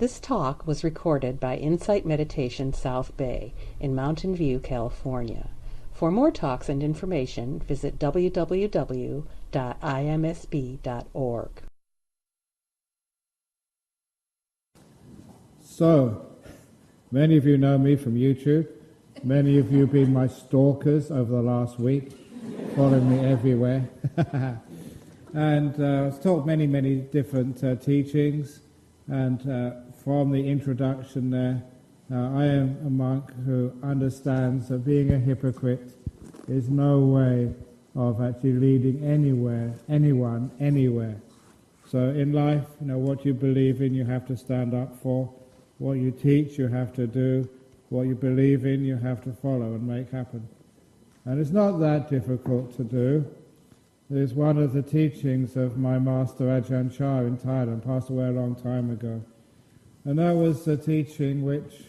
This talk was recorded by Insight Meditation South Bay in Mountain View, California. For more talks and information, visit www.imsb.org. So, many of you know me from YouTube. Many of you have been my stalkers over the last week, following me everywhere. And I've taught many different teachings, and from the introduction there, I am a monk who understands that being a hypocrite is no way of actually leading anyone, anywhere. So in life, what you believe in, you have to stand up for. What you teach, you have to do. What you believe in, you have to follow and make happen. And it's not that difficult to do. It's one of the teachings of my master Ajahn Brahm in Thailand, passed away a long time ago. And that was the teaching which,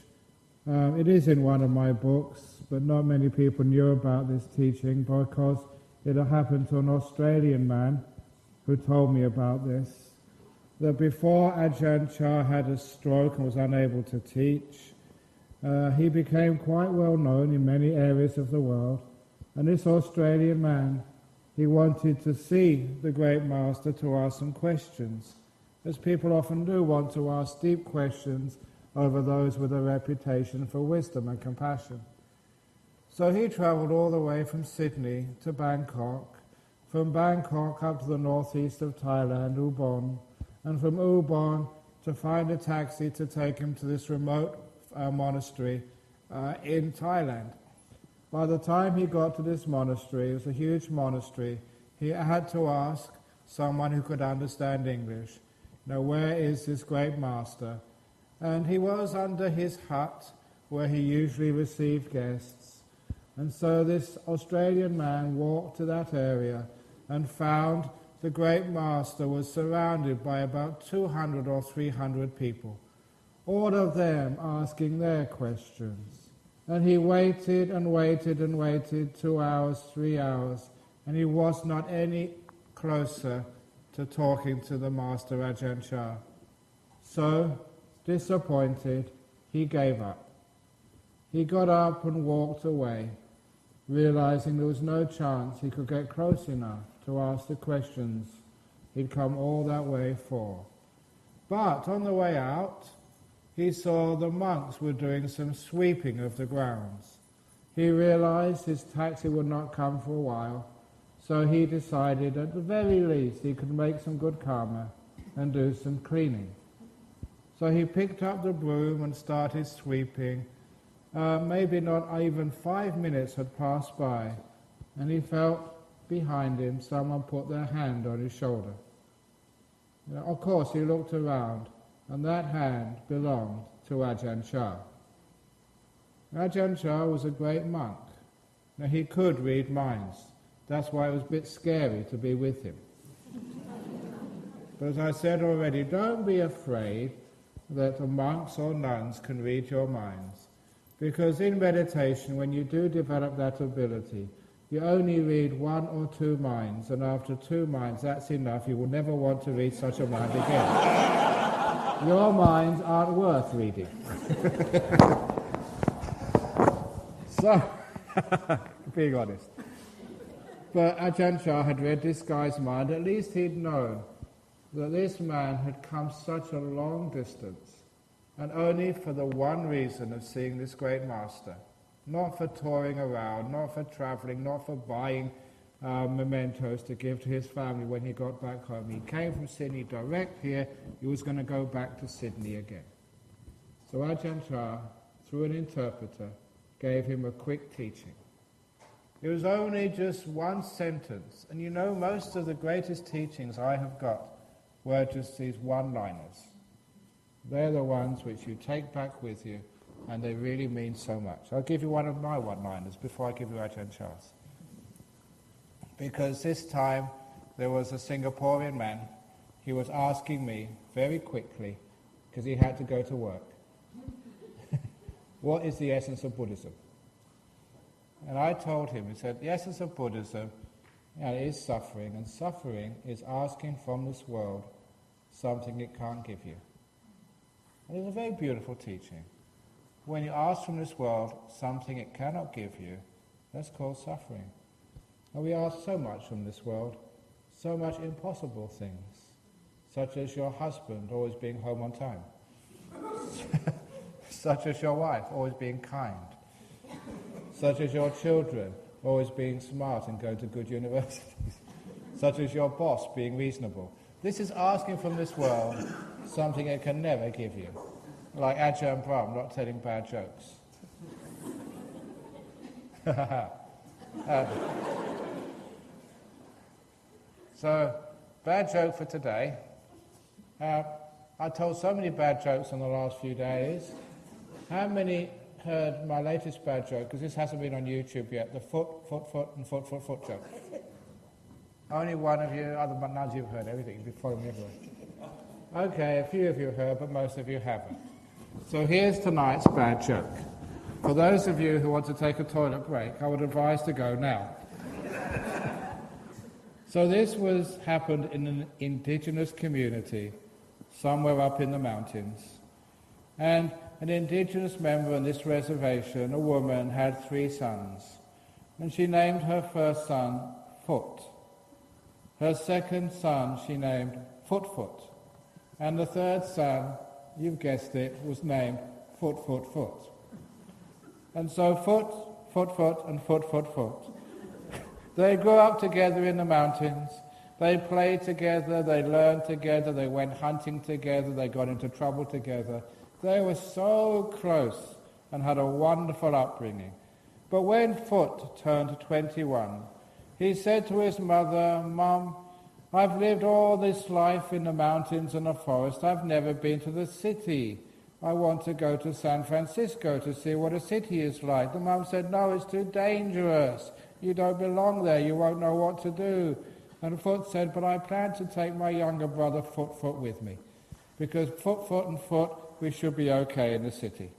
it is in one of my books, but not many people knew about this teaching because it happened to an Australian man who told me about this. That before Ajahn Brahm had a stroke and was unable to teach, he became quite well known in many areas of the world. And this Australian man, he wanted to see the great master to ask some questions, as people often do want to ask deep questions over those with a reputation for wisdom and compassion. So he travelled all the way from Sydney to Bangkok, from Bangkok up to the northeast of Thailand, Ubon, and from Ubon to find a taxi to take him to this remote monastery in Thailand. By the time he got to this monastery, it was a huge monastery, he had to ask someone who could understand English, where is this great master? And he was under his hut where he usually received guests. And so this Australian man walked to that area and found the great master was surrounded by about 200 or 300 people, all of them asking their questions. And he waited and waited and waited 2 hours, 3 hours, and he was not any closer to talking to the master Ajahn Brahm. So, disappointed, he gave up. He got up and walked away, realizing there was no chance he could get close enough to ask the questions he'd come all that way for. But on the way out, he saw the monks were doing some sweeping of the grounds. He realized his taxi would not come for a while, so he decided at the very least he could make some good karma and do some cleaning. So he picked up the broom and started sweeping. Maybe not even 5 minutes had passed by, and he felt behind him someone put their hand on his shoulder. Of course he looked around, and that hand belonged to Ajahn Brahm. Ajahn Brahm was a great monk. Now he could read minds. That's why it was a bit scary to be with him. But as I said already, don't be afraid that the monks or nuns can read your minds. Because in meditation, when you do develop that ability, you only read 1 or 2 minds, and after 2 minds, that's enough. You will never want to read such a mind again. Your minds aren't worth reading. So, being honest. But Ajahn Brahm had read this guy's mind. At least he'd known that this man had come such a long distance, and only for the one reason of seeing this great master. Not for touring around, not for travelling, not for buying mementos to give to his family when he got back home. He came from Sydney direct here. He was going to go back to Sydney again. So Ajahn Brahm, through an interpreter, gave him a quick teaching. It was only just one sentence. And most of the greatest teachings I have got were just these one-liners. They're the ones which you take back with you, and they really mean so much. I'll give you one of my one-liners before I give you Ajahn Brahm's. Because this time there was a Singaporean man. He was asking me very quickly, because he had to go to work, what is the essence of Buddhism? And I told him, he said, the essence of Buddhism is suffering, and suffering is asking from this world something it can't give you. It is a very beautiful teaching. When you ask from this world something it cannot give you, that's called suffering. And we ask so much from this world, so much impossible things, such as your husband always being home on time, such as your wife always being kind, such as your children always being smart and going to good universities, such as your boss being reasonable. This is asking from this world something it can never give you. Like Ajahn Brahm not telling bad jokes. So, bad joke for today. I told so many bad jokes in the last few days. How many heard my latest bad joke? Because this hasn't been on YouTube yet. The foot joke. Only one of you, other than none of you have heard everything. You've been following me everywhere. Okay, a few of you heard, but most of you haven't. So here's tonight's bad joke. For those of you who want to take a toilet break, I would advise to go now. So this happened in an indigenous community, somewhere up in the mountains. And an indigenous member on this reservation, a woman, had 3 sons. And she named her first son Foot. Her second son she named Foot. And the third son, you've guessed it, was named Foot. And so Foot, and Foot. They grew up together in the mountains. They played together, they learned together, they went hunting together, they got into trouble together. They were so close and had a wonderful upbringing. But when Foot turned 21, he said to his mother, "Mum, I've lived all this life in the mountains and the forest. I've never been to the city. I want to go to San Francisco to see what a city is like." The mum said, "No, it's too dangerous. You don't belong there. You won't know what to do." And Foot said, "But I plan to take my younger brother Foot with me, because Foot and Foot, we should be okay in the city."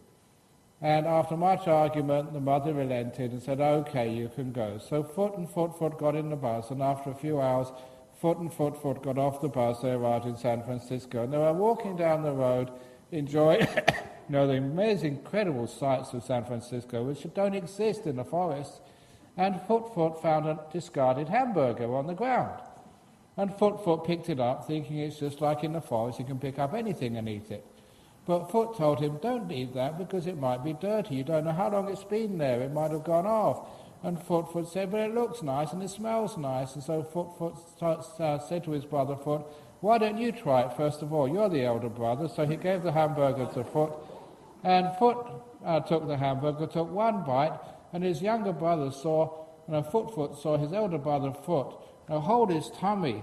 And after much argument, the mother relented and said, "Okay, you can go." So Foot and Foot got in the bus, and after a few hours, Foot and Foot got off the bus. They arrived in San Francisco, and they were walking down the road, enjoying the amazing, incredible sights of San Francisco, which don't exist in the forest. And Foot found a discarded hamburger on the ground. And Foot picked it up, thinking it's just like in the forest, you can pick up anything and eat it. But Foot told him, "Don't eat that because it might be dirty. You don't know how long it's been there. It might have gone off." And Foot said, "But it looks nice and it smells nice." And so Foot said to his brother Foot, "Why don't you try it first of all? You're the elder brother." So he gave the hamburger to Foot. And Foot took the hamburger, took one bite, and his younger brother Foot saw his elder brother Foot hold his tummy,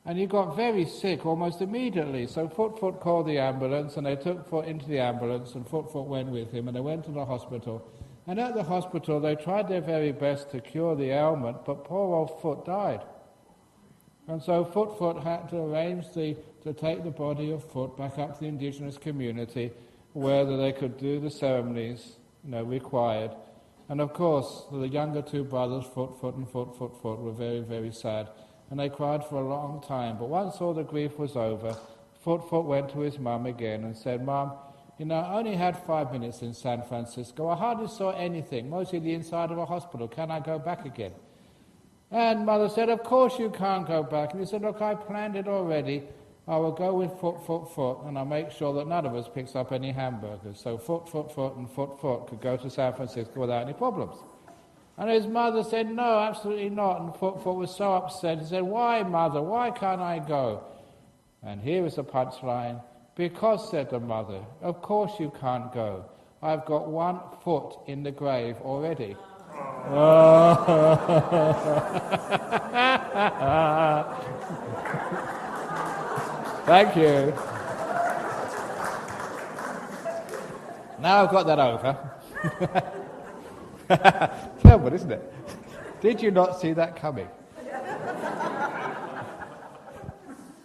and he got very sick almost immediately. So Foot called the ambulance, and they took Foot into the ambulance, and Foot went with him, and they went to the hospital. And at the hospital, they tried their very best to cure the ailment, but poor old Foot died. And so Foot had to arrange to take the body of Foot back up to the indigenous community, where they could do the ceremonies required. And of course, the younger 2 brothers, Foot and Foot, were very, very sad. And they cried for a long time. But once all the grief was over, Foot went to his mum again and said, "Mum, I only had 5 minutes in San Francisco. I hardly saw anything, mostly the inside of a hospital. Can I go back again?" And Mother said, "Of course you can't go back." And he said, "Look, I planned it already. I will go with Foot, and I'll make sure that none of us picks up any hamburgers." So Foot and Foot could go to San Francisco without any problems. And his mother said, "No, absolutely not." And Foot was so upset. He said, "Why, Mother? Why can't I go?" And here is the punchline. "Because," said the mother, "of course you can't go. I've got 1 foot in the grave already." Thank you. Now I've got that over. Terrible, isn't it? Did you not see that coming?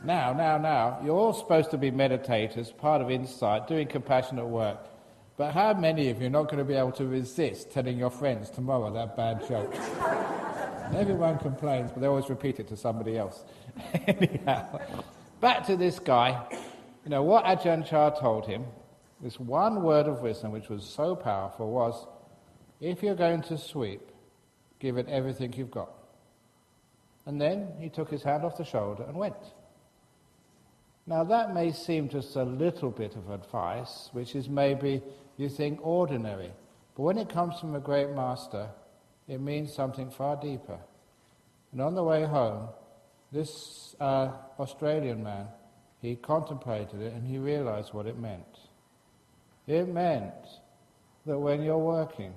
Now, you're all supposed to be meditators, part of Insight, doing compassionate work. But how many of you are not going to be able to resist telling your friends tomorrow that bad joke? Everyone complains, but they always repeat it to somebody else. Anyhow, back to this guy. What Ajahn Chah told him This one word of wisdom, which was so powerful, was, if you're going to sweep, give it everything you've got. And then he took his hand off the shoulder and went. Now that may seem just a little bit of advice, which is maybe, you think, ordinary. But when it comes from a great master, it means something far deeper. And on the way home, this Australian man, he contemplated it and he realized what it meant. It meant that when you're working,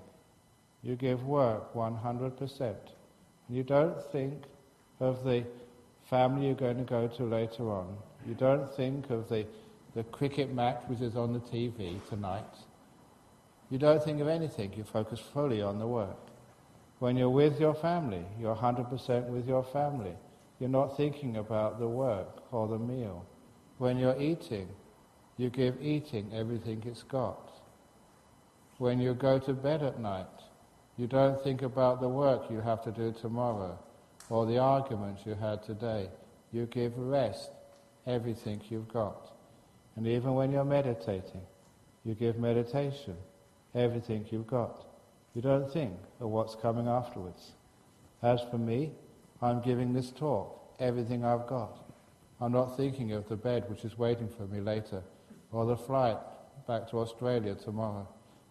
you give work 100%. You don't think of the family you're going to go to later on. You don't think of the cricket match which is on the TV tonight. You don't think of anything. You focus fully on the work. When you're with your family, you're 100% with your family. You're not thinking about the work or the meal. When you're eating, you give eating everything it's got. When you go to bed at night, you don't think about the work you have to do tomorrow or the arguments you had today. You give rest everything you've got. And even when you're meditating, you give meditation everything you've got. You don't think of what's coming afterwards. As for me, I'm giving this talk everything I've got. I'm not thinking of the bed which is waiting for me later, or the flight back to Australia tomorrow,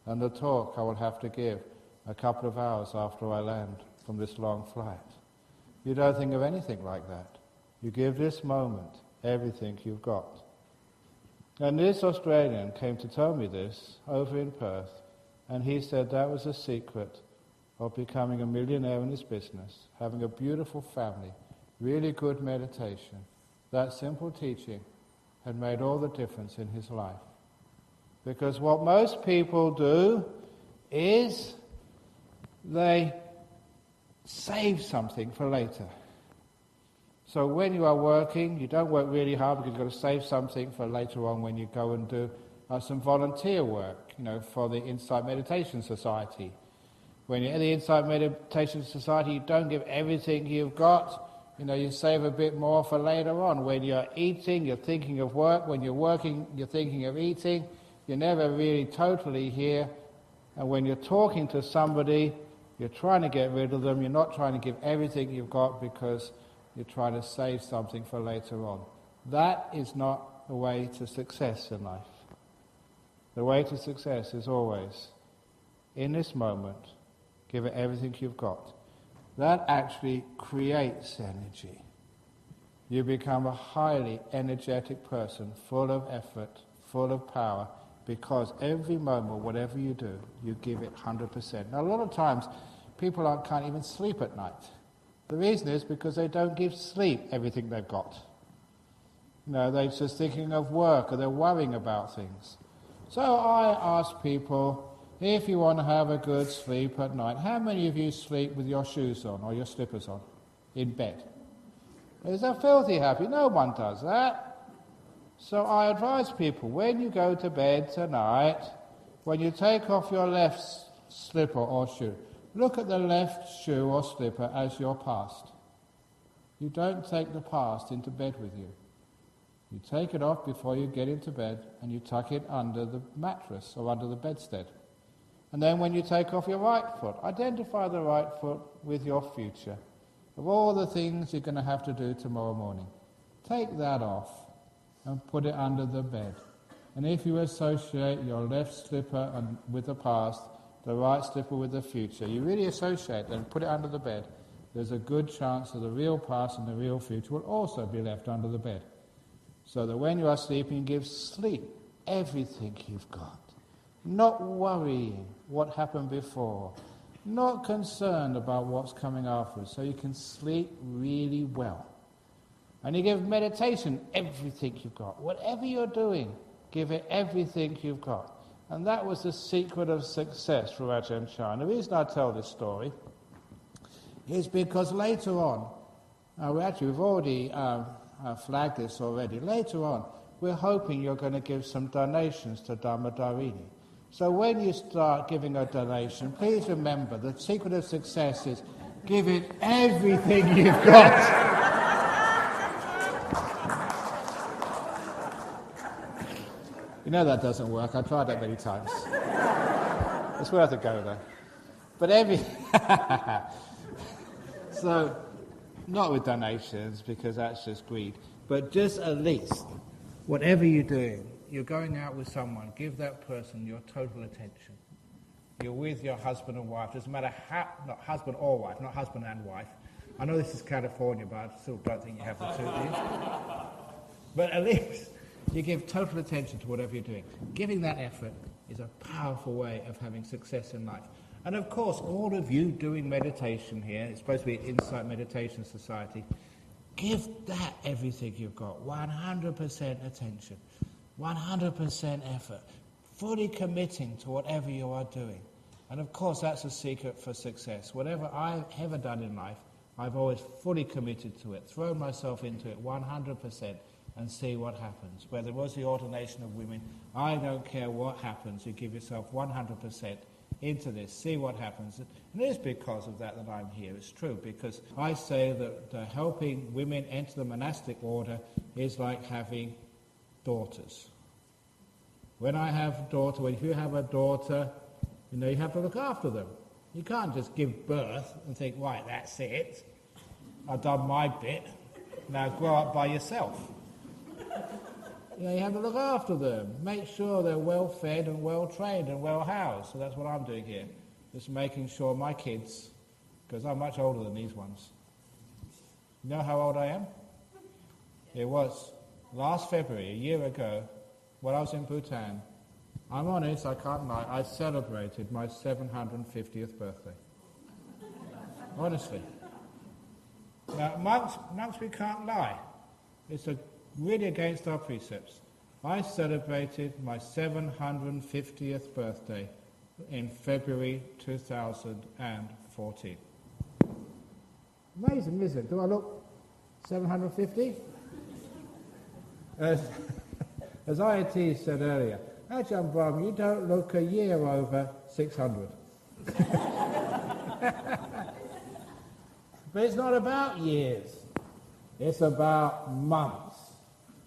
and the talk I will have to give a couple of hours after I land from this long flight. You don't think of anything like that. You give this moment everything you've got. And this Australian came to tell me this over in Perth, and he said that was the secret of becoming a millionaire in his business, having a beautiful family, really good meditation. That simple teaching had made all the difference in his life. Because what most people do is they save something for later. So when you are working, you don't work really hard because you've got to save something for later on when you go and do some volunteer work, for the Insight Meditation Society. When you're in the Insight Meditation Society, you don't give everything you've got. You save a bit more for later on. When you're eating, you're thinking of work. When you're working, you're thinking of eating. You're never really totally here. And when you're talking to somebody, you're trying to get rid of them. You're not trying to give everything you've got because you're trying to save something for later on. That is not the way to success in life. The way to success is always, in this moment, give it everything you've got. That actually creates energy. You become a highly energetic person, full of effort, full of power, because every moment, whatever you do, you give it 100%. Now, a lot of times, people can't even sleep at night. The reason is because they don't give sleep everything they've got. They're just thinking of work or they're worrying about things. So I ask people, if you want to have a good sleep at night, how many of you sleep with your shoes on or your slippers on in bed? Is that filthy happy? No one does that. So I advise people, when you go to bed tonight, when you take off your left slipper or shoe, look at the left shoe or slipper as your past. You don't take the past into bed with you. You take it off before you get into bed and you tuck it under the mattress or under the bedstead. And then when you take off your right foot, identify the right foot with your future. Of all the things you're going to have to do tomorrow morning, take that off and put it under the bed. And if you associate your left slipper with the past, the right slipper with the future, you really associate them and put it under the bed, there's a good chance that the real past and the real future will also be left under the bed. So that when you are sleeping, give sleep everything you've got. Not worrying what happened before. Not concerned about what's coming afterwards. So you can sleep really well. And you give meditation everything you've got. Whatever you're doing, give it everything you've got. And that was the secret of success for Ajahn Chah. And the reason I tell this story is because later on, we've already flagged this already. Later on, we're hoping you're going to give some donations to Dhamma Darini. So when you start giving a donation, please remember the secret of success is give it everything you've got. You know that doesn't work. I've tried that many times. It's worth a go, though. But so, not with donations, because that's just greed, but just at least, whatever you're doing, you're going out with someone, give that person your total attention. You're with your husband and wife, doesn't matter how, not husband or wife, not husband and wife. I know this is California, but I still don't think you have the two, do you? But at least you give total attention to whatever you're doing. Giving that effort is a powerful way of having success in life. And of course, all of you doing meditation here, it's supposed to be an Insight Meditation Society, give that everything you've got, 100% attention, 100% effort, fully committing to whatever you are doing. And of course, that's a secret for success. Whatever I've ever done in life, I've always fully committed to it, thrown myself into it 100%, and see what happens. Whether it was the ordination of women, I don't care what happens, you give yourself 100% into this, see what happens. And it is because of that I'm here. It's true, because I say that helping women enter the monastic order is like having daughters. When I have a daughter, if you have a daughter, you have to look after them. You can't just give birth and think, right, that's it, I've done my bit, now grow up by yourself. You have to look after them, make sure they're well fed and well trained and well housed. So that's what I'm doing here, just making sure my kids, because I'm much older than these ones. You know how old I am? It was last February, a year ago, when I was in Bhutan. I'm honest, I can't lie, I celebrated my 750th birthday. Honestly. Now, monks, we can't lie. It's really against our precepts. I celebrated my 750th birthday in February 2014. Amazing, isn't it? Do I look 750? As IIT said earlier, Ajahn Brahm, you don't look a year over 600. But it's not about years. It's about months.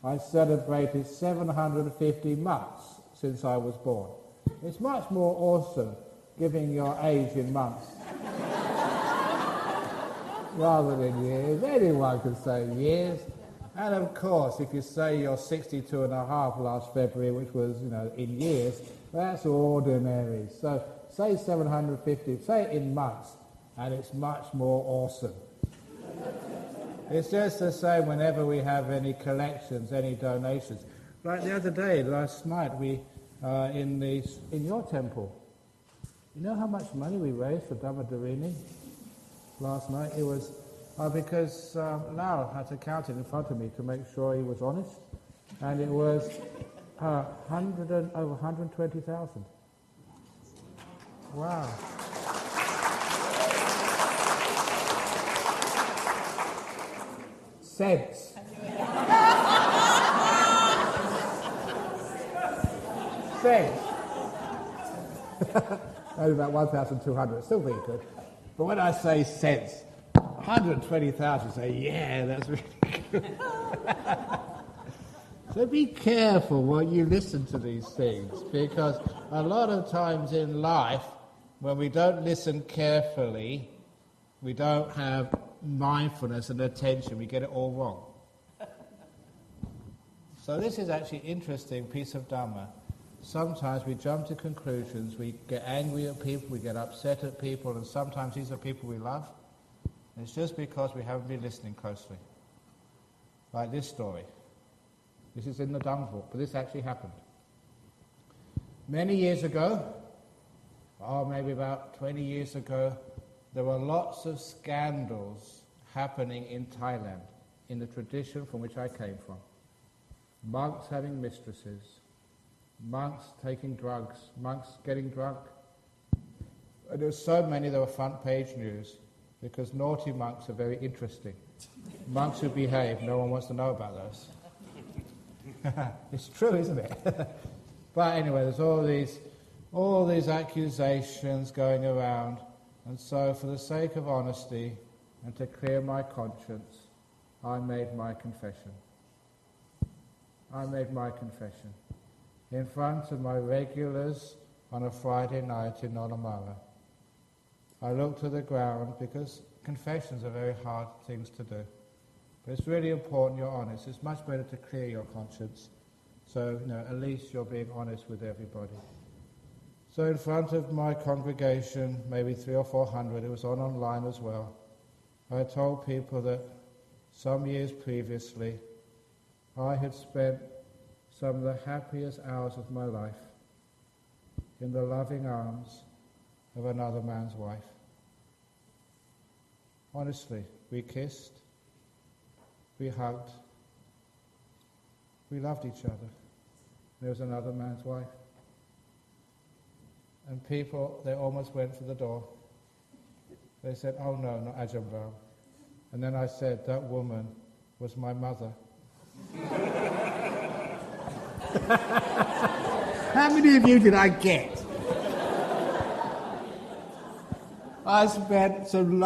I celebrated 750 months since I was born. It's much more awesome giving your age in months rather than years. Anyone can say years. And of course, if you say you're 62 and a half last February, which was, in years, that's ordinary. So say 750, say it in months, and it's much more awesome. It's just the same whenever we have any collections, any donations. Like the other day, last night, we in your temple, you know how much money we raised for Dhammadharini last night? It was because Lau had to count it in front of me to make sure he was honest, and it was over 120,000. Wow. Cents. Cents. Only about 1,200, still very good. But when I say cents, 120,000, say, yeah, that's really good. So be careful when you listen to these things, because a lot of times in life, when we don't listen carefully, we don't have mindfulness and attention, we get it all wrong. So this is actually an interesting piece of Dhamma. Sometimes we jump to conclusions, we get angry at people, we get upset at people, and sometimes these are people we love. And it's just because we haven't been listening closely. Like this story. This is in the Dhamma book, but this actually happened. Many years ago, maybe about 20 years ago, there were lots of scandals happening in Thailand, in the tradition from which I came from. Monks having mistresses, monks taking drugs, monks getting drunk. And there were so many, there were front page news, because naughty monks are very interesting. Monks who behave, no one wants to know about those. It's true, isn't it? But anyway, there's all these accusations going around, and so for the sake of honesty and to clear my conscience, I made my confession. in front of my regulars on a Friday night in Nollamara. I looked to the ground because confessions are very hard things to do. But it's really important you're honest. It's much better to clear your conscience. So, at least you're being honest with everybody. So in front of my congregation, maybe 300 or 400, it was online as well, I told people that some years previously, I had spent some of the happiest hours of my life in the loving arms of another man's wife. Honestly, we kissed, we hugged, we loved each other. There was another man's wife. And people, they almost went for the door. They said, "Oh no, not Ajahn Brahm." And then I said, "That woman was my mother." How many of you did I get? I spent some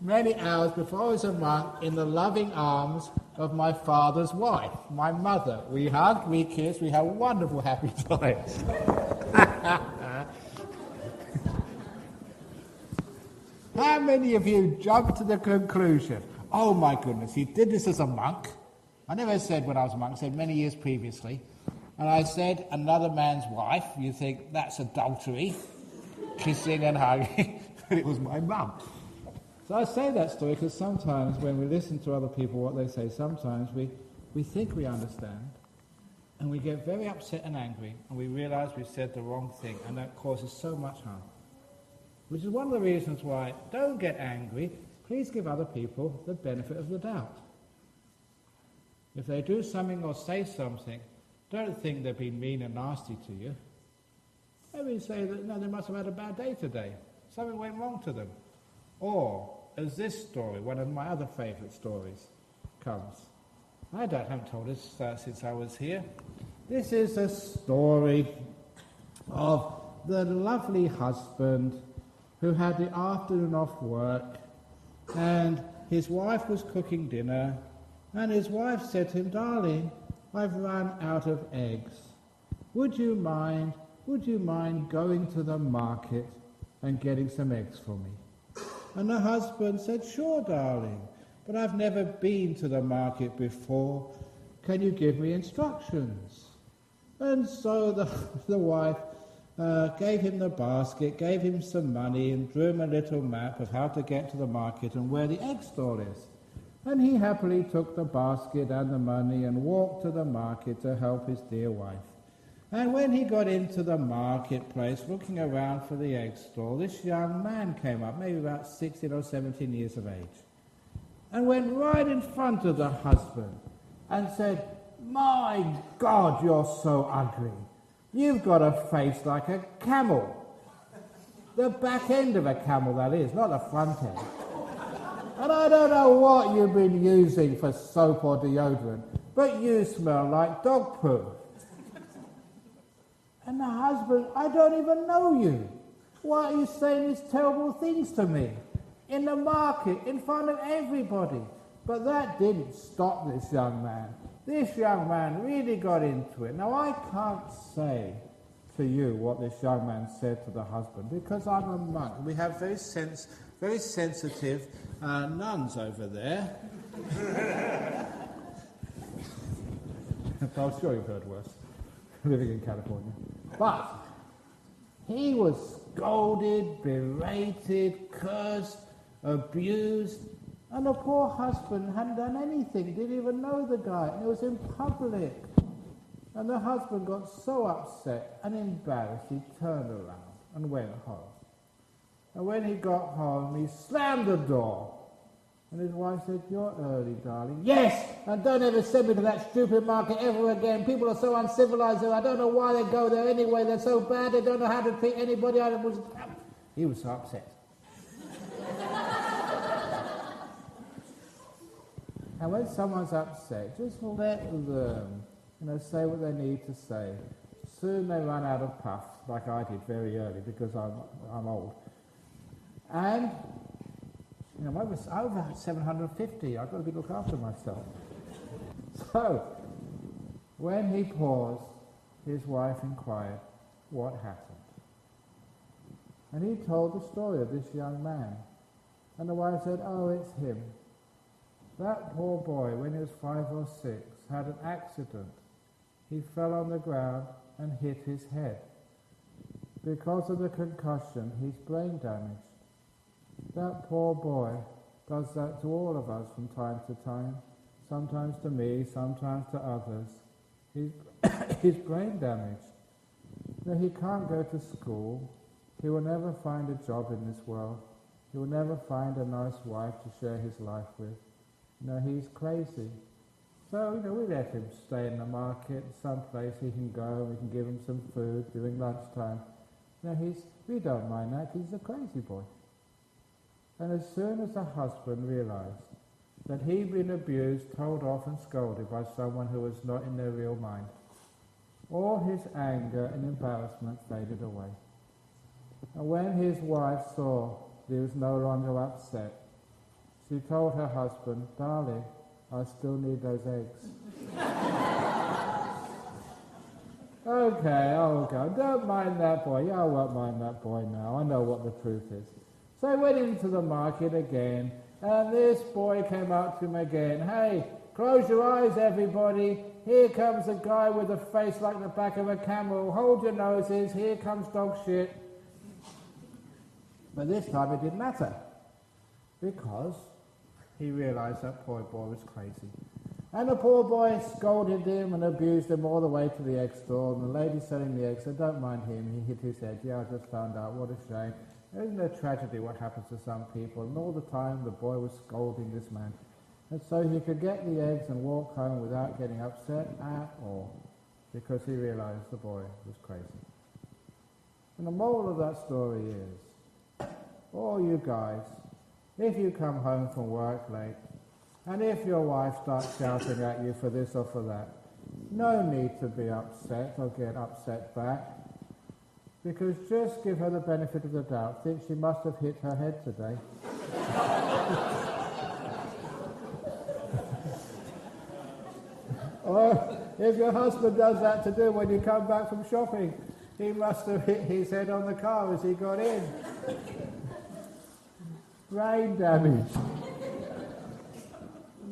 many hours before I was a monk in the loving arms of my father's wife, my mother. We hugged, we kissed, we had wonderful happy times. How many of you jumped to the conclusion, "Oh my goodness, he did this as a monk"? I never said when I was a monk, I said many years previously. And I said, another man's wife, you think that's adultery, kissing and hugging, and it was my mum. So I say that story because sometimes when we listen to other people, what they say, sometimes we think we understand, and we get very upset and angry, and we realise we've said the wrong thing, and that causes so much harm. Which is one of the reasons why, don't get angry, please give other people the benefit of the doubt. If they do something or say something, don't think they're being mean and nasty to you. Maybe say that, no, they must have had a bad day today. Something went wrong to them. Or, as this story, one of my other favourite stories, comes. I haven't told this since I was here. This is a story of the lovely husband who had the afternoon off work, and his wife was cooking dinner, and his wife said to him, "Darling, I've run out of eggs. Would you mind going to the market and getting some eggs for me?" And the husband said, "Sure, darling, but I've never been to the market before. Can you give me instructions?" And so the wife gave him the basket, gave him some money, and drew him a little map of how to get to the market and where the egg stall is. And he happily took the basket and the money and walked to the market to help his dear wife. And when he got into the marketplace, looking around for the egg stall, this young man came up, maybe about 16 or 17 years of age, and went right in front of the husband and said, "My God, you're so ugly. You've got a face like a camel." The back end of a camel, that is, not the front end. "And I don't know what you've been using for soap or deodorant, but you smell like dog poo." And the husband, "I don't even know you. Why are you saying these terrible things to me? In the market, in front of everybody." But that didn't stop this young man. This young man really got into it. Now, I can't say to you what this young man said to the husband, because I'm a monk. We have very sensitive nuns over there. I'm sure you've heard worse, living in California. But he was scolded, berated, cursed, abused, and the poor husband hadn't done anything, didn't even know the guy, and it was in public. And the husband got so upset and embarrassed, he turned around and went home. And when he got home, he slammed the door. And his wife said, "You're early, darling." "Yes, and don't ever send me to that stupid market ever again. People are so uncivilized there. I don't know why they go there anyway. They're so bad. They don't know how to treat anybody." He was so upset. And when someone's upset, just let them, say what they need to say. Soon they run out of puff, like I did very early, because I'm old. And I'm over 750. I've got to look after myself. So when he paused, his wife inquired what happened. And he told the story of this young man. And the wife said, "Oh, it's him. That poor boy, when he was 5 or 6, had an accident. He fell on the ground and hit his head. Because of the concussion, he's brain damaged. That poor boy does that to all of us from time to time, sometimes to me, sometimes to others. He's brain damaged. Now, he can't go to school. He will never find a job in this world. He will never find a nice wife to share his life with. He's crazy. So, we let him stay in the market, someplace he can go, we can give him some food during lunchtime. We don't mind that, he's a crazy boy." And as soon as the husband realized that he'd been abused, told off and scolded by someone who was not in their real mind, all his anger and embarrassment faded away. And when his wife saw that he was no longer upset, she told her husband, "Darling, I still need those eggs." Okay, don't mind that boy. Yeah, I won't mind that boy now. I know what the truth is. So he went into the market again, and this boy came up to him again. "Hey, close your eyes, everybody. Here comes a guy with a face like the back of a camel. Hold your noses. Here comes dog shit." But this time it didn't matter, because he realized that poor boy was crazy. And the poor boy scolded him and abused him all the way to the egg store, and the lady selling the eggs said, "Don't mind him, he hit his head. Yeah, I just found out, what a shame. Isn't it a tragedy what happens to some people?" And all the time the boy was scolding this man. And so he could get the eggs and walk home without getting upset at all, because he realized the boy was crazy. And the moral of that story is, all you guys, if you come home from work late, and if your wife starts shouting at you for this or for that, no need to be upset or get upset back, because just give her the benefit of the doubt. Think she must have hit her head today. Or if your husband does that to do when you come back from shopping, he must have hit his head on the car as he got in. Brain damage.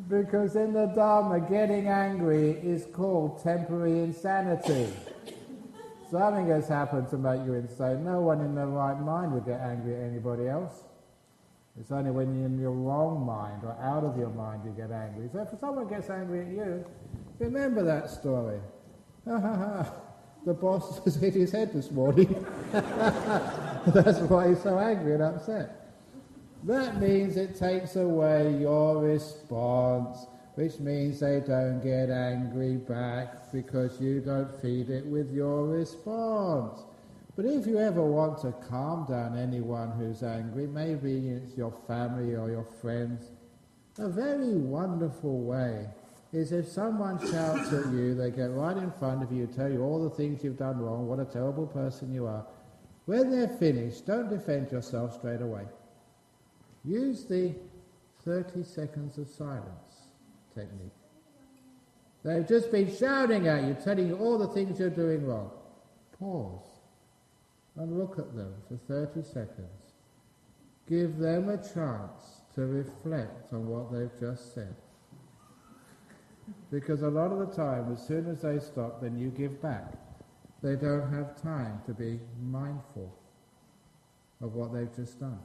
Because in the Dharma, getting angry is called temporary insanity. Something has happened to make you insane. No one in their right mind would get angry at anybody else. It's only when you're in your wrong mind or out of your mind you get angry. So if someone gets angry at you, remember that story. The boss has hit his head this morning. That's why he's so angry and upset. That means it takes away your response, which means they don't get angry back because you don't feed it with your response. But if you ever want to calm down anyone who's angry, maybe it's your family or your friends, a very wonderful way is if someone shouts at you, they get right in front of you, tell you all the things you've done wrong, what a terrible person you are. When they're finished, don't defend yourself straight away. Use the 30 seconds of silence technique. They've just been shouting at you, telling you all the things you're doing wrong. Pause and look at them for 30 seconds. Give them a chance to reflect on what they've just said. Because a lot of the time, as soon as they stop, then you give back. They don't have time to be mindful of what they've just done.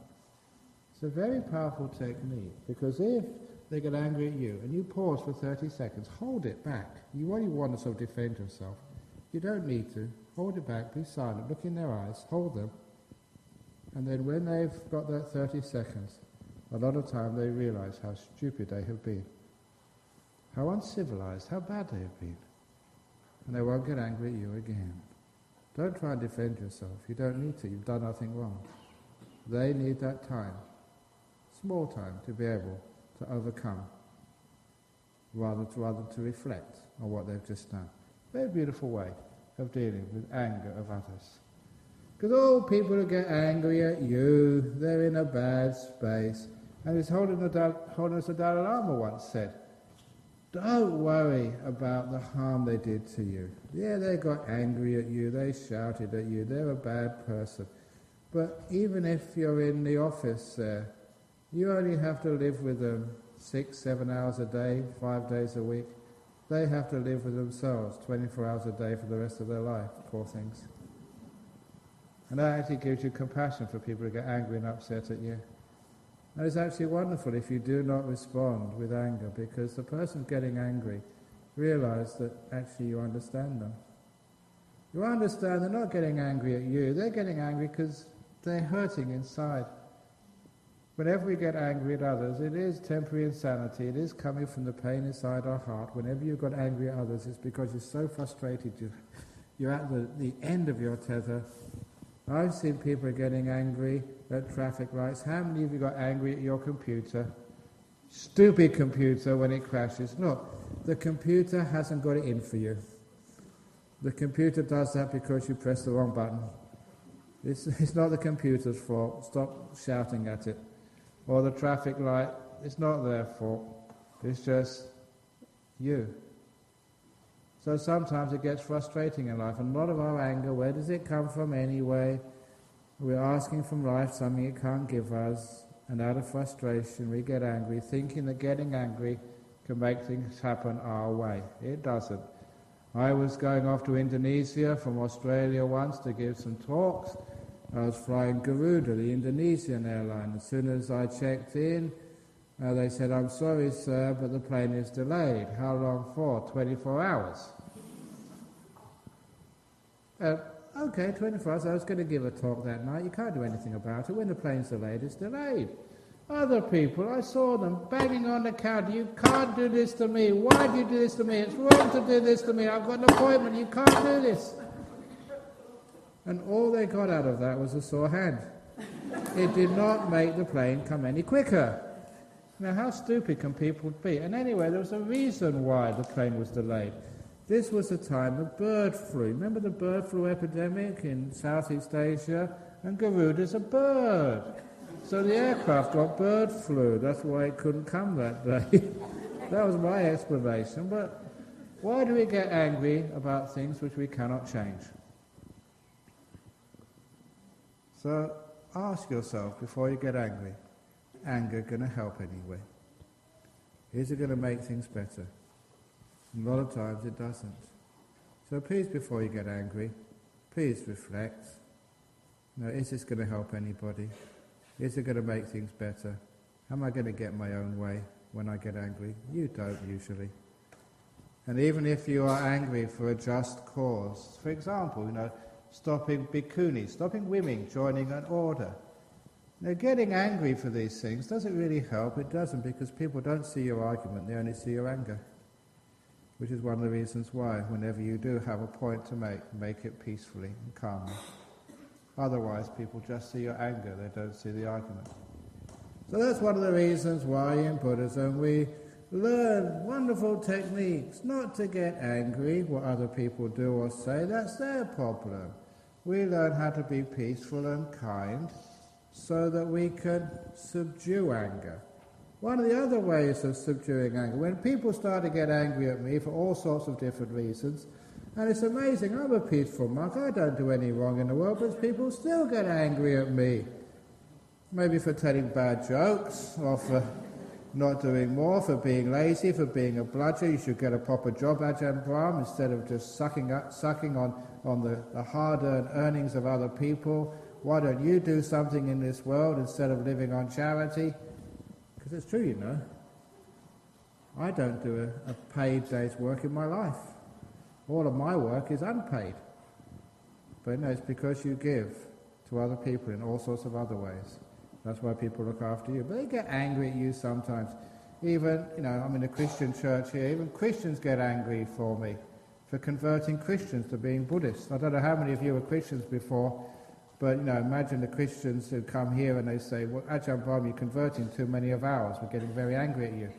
It's a very powerful technique, because if they get angry at you and you pause for 30 seconds, hold it back. You only want to sort of defend yourself. You don't need to. Hold it back, be silent, look in their eyes, hold them. And then when they've got that 30 seconds, a lot of time they realize how stupid they have been, how uncivilized, how bad they have been. And they won't get angry at you again. Don't try and defend yourself. You don't need to. You've done nothing wrong. They need that time, small time, to be able to overcome, rather to reflect on what they've just done. Very beautiful way of dealing with anger of others. Because all people who get angry at you, they're in a bad space. And it's Holiness the Dalai Lama once said, Don't worry about the harm they did to you. Yeah, they got angry at you, they shouted at you, they're a bad person. But even if you're in the office there, you only have to live with them 6-7 hours a day, 5 days a week. They have to live with themselves 24 hours a day for the rest of their life, poor things. And that actually gives you compassion for people who get angry and upset at you. And it's actually wonderful if you do not respond with anger, because the person getting angry realises that actually you understand them. You understand they're not getting angry at you, they're getting angry because they're hurting inside. Whenever we get angry at others, it is temporary insanity, it is coming from the pain inside our heart. Whenever you got angry at others, it's because you're so frustrated, you're at the end of your tether. I've seen people getting angry at traffic lights. How many of you got angry at your computer? Stupid computer when it crashes. Look, the computer hasn't got it in for you. The computer does that because you pressed the wrong button. It's not the computer's fault. Stop shouting at it. Or the traffic light, it's not their fault. It's just you. So sometimes it gets frustrating in life, and a lot of our anger, where does it come from anyway? We're asking from life something it can't give us, and out of frustration we get angry, thinking that getting angry can make things happen our way. It doesn't. I was going off to Indonesia from Australia once to give some talks. I was flying Garuda, the Indonesian airline. As soon as I checked in, they said, "I'm sorry, sir, but the plane is delayed." How long for? 24 hours. Okay, 24 hours. I was going to give a talk that night. You can't do anything about it. When the plane's delayed, it's delayed. Other people, I saw them banging on the counter. "You can't do this to me. Why do you do this to me? It's wrong to do this to me. I've got an appointment. You can't do this." And all they got out of that was a sore hand. It did not make the plane come any quicker. Now, how stupid can people be? And anyway, there was a reason why the plane was delayed. This was the time of bird flu. Remember the bird flu epidemic in Southeast Asia? And Garuda's a bird. So the aircraft got bird flu. That's why it couldn't come that day. That was my explanation. But why do we get angry about things which we cannot change? So ask yourself before you get angry, anger going to help anyway? Is it going to make things better? A lot of times it doesn't. So please, before you get angry, please reflect. Now, is this going to help anybody? Is it going to make things better? Am I going to get my own way when I get angry? You don't usually. And even if you are angry for a just cause, for example, stopping bhikkhunis, stopping women joining an order. Now, getting angry for these things doesn't really help. It doesn't, because people don't see your argument, they only see your anger. Which is one of the reasons why, whenever you do have a point to make it peacefully and calmly. Otherwise, people just see your anger, they don't see the argument. So that's one of the reasons why in Buddhism we learn wonderful techniques, not to get angry, what other people do or say, that's their problem. We learn how to be peaceful and kind so that we can subdue anger. One of the other ways of subduing anger, when people start to get angry at me for all sorts of different reasons, and it's amazing, I'm a peaceful monk, I don't do any wrong in the world, but people still get angry at me. Maybe for telling bad jokes, or for not doing more, for being lazy, for being a bludger. You should get a proper job, Ajahn Brahm, instead of just sucking on the hard-earned earnings of other people. Why don't you do something in this world instead of living on charity? Because it's true, I don't do a paid day's work in my life. All of my work is unpaid. But it's because you give to other people in all sorts of other ways. That's why people look after you. But they get angry at you sometimes. Even, I'm in a Christian church here, even Christians get angry for me for converting Christians to being Buddhists. I don't know how many of you were Christians before, but, imagine the Christians who come here and they say, "Well, Ajahn Brahm, you're converting too many of ours. We're getting very angry at you."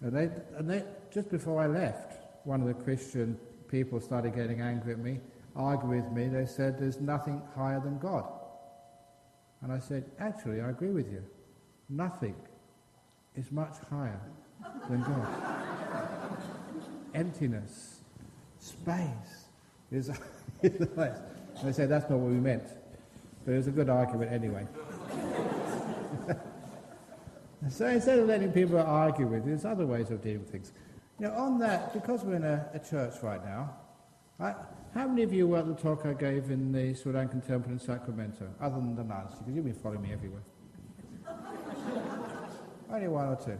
And they just before I left, one of the Christian people started getting angry at me, arguing with me. They said, "There's nothing higher than God." And I said, "Actually, I agree with you. Nothing is much higher than God. Emptiness, space is the place. They say that's not what we meant, but it was a good argument anyway. So instead of letting people argue with, there's other ways of dealing with things. On that, because we're in a church right now, how many of you were at the talk I gave in the Sri Lankan temple in Sacramento, other than the nuns? Because you've been following me everywhere. Only one or two.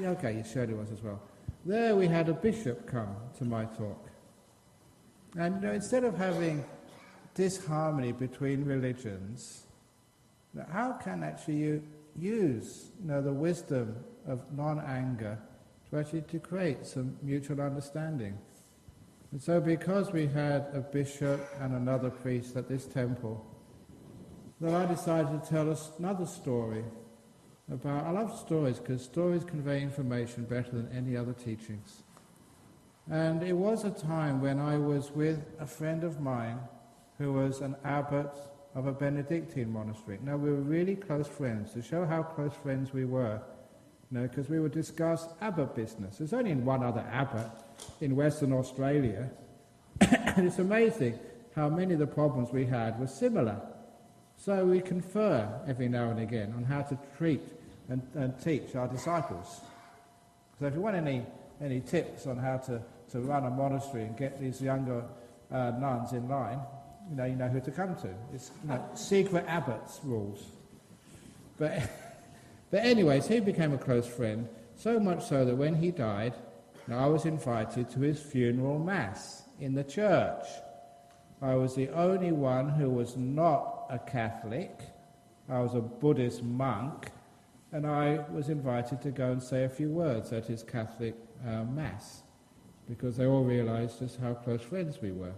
Okay, you shared it once as well. There we had a bishop come to my talk. And instead of having disharmony between religions, how can actually you use the wisdom of non-anger to create some mutual understanding? And so because we had a bishop and another priest at this temple, then I decided to tell us another story about, I love stories because stories convey information better than any other teachings. And it was a time when I was with a friend of mine who was an abbot of a Benedictine monastery. Now, we were really close friends. To show how close friends we were, because we would discuss abbot business. There's only one other abbot in Western Australia, and it's amazing how many of the problems we had were similar. So we confer every now and again on how to treat and teach our disciples. So if you want any tips on how to run a monastery and get these younger nuns in line, you know who to come to. It's secret abbots rules. But anyways, he became a close friend, so much so that when he died, I was invited to his funeral mass in the church. I was the only one who was not a Catholic. I was a Buddhist monk, and I was invited to go and say a few words at his Catholic mass, because they all realized just how close friends we were.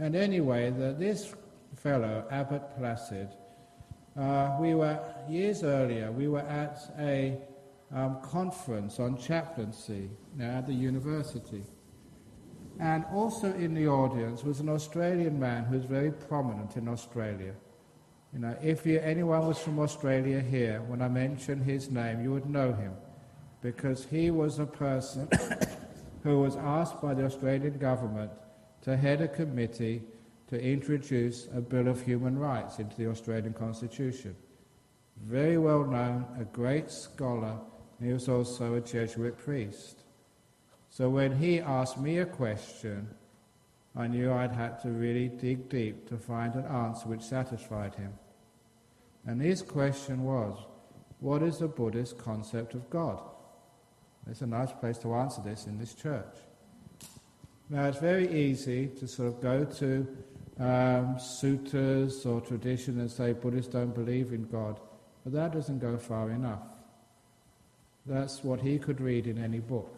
And anyway, this fellow, Abbot Placid, we were, years earlier, we were at a conference on chaplaincy at the university. And also in the audience was an Australian man who was very prominent in Australia. If anyone was from Australia here, when I mention his name, you would know him, because he was a person who was asked by the Australian government to head a committee to introduce a Bill of Human Rights into the Australian Constitution. Very well known, a great scholar, and he was also a Jesuit priest. So when he asked me a question, I knew I'd had to really dig deep to find an answer which satisfied him. And his question was, what is the Buddhist concept of God? It's a nice place to answer this in this church. Now, it's very easy to sort of go to suttas or tradition and say Buddhists don't believe in God, but that doesn't go far enough. That's what he could read in any book.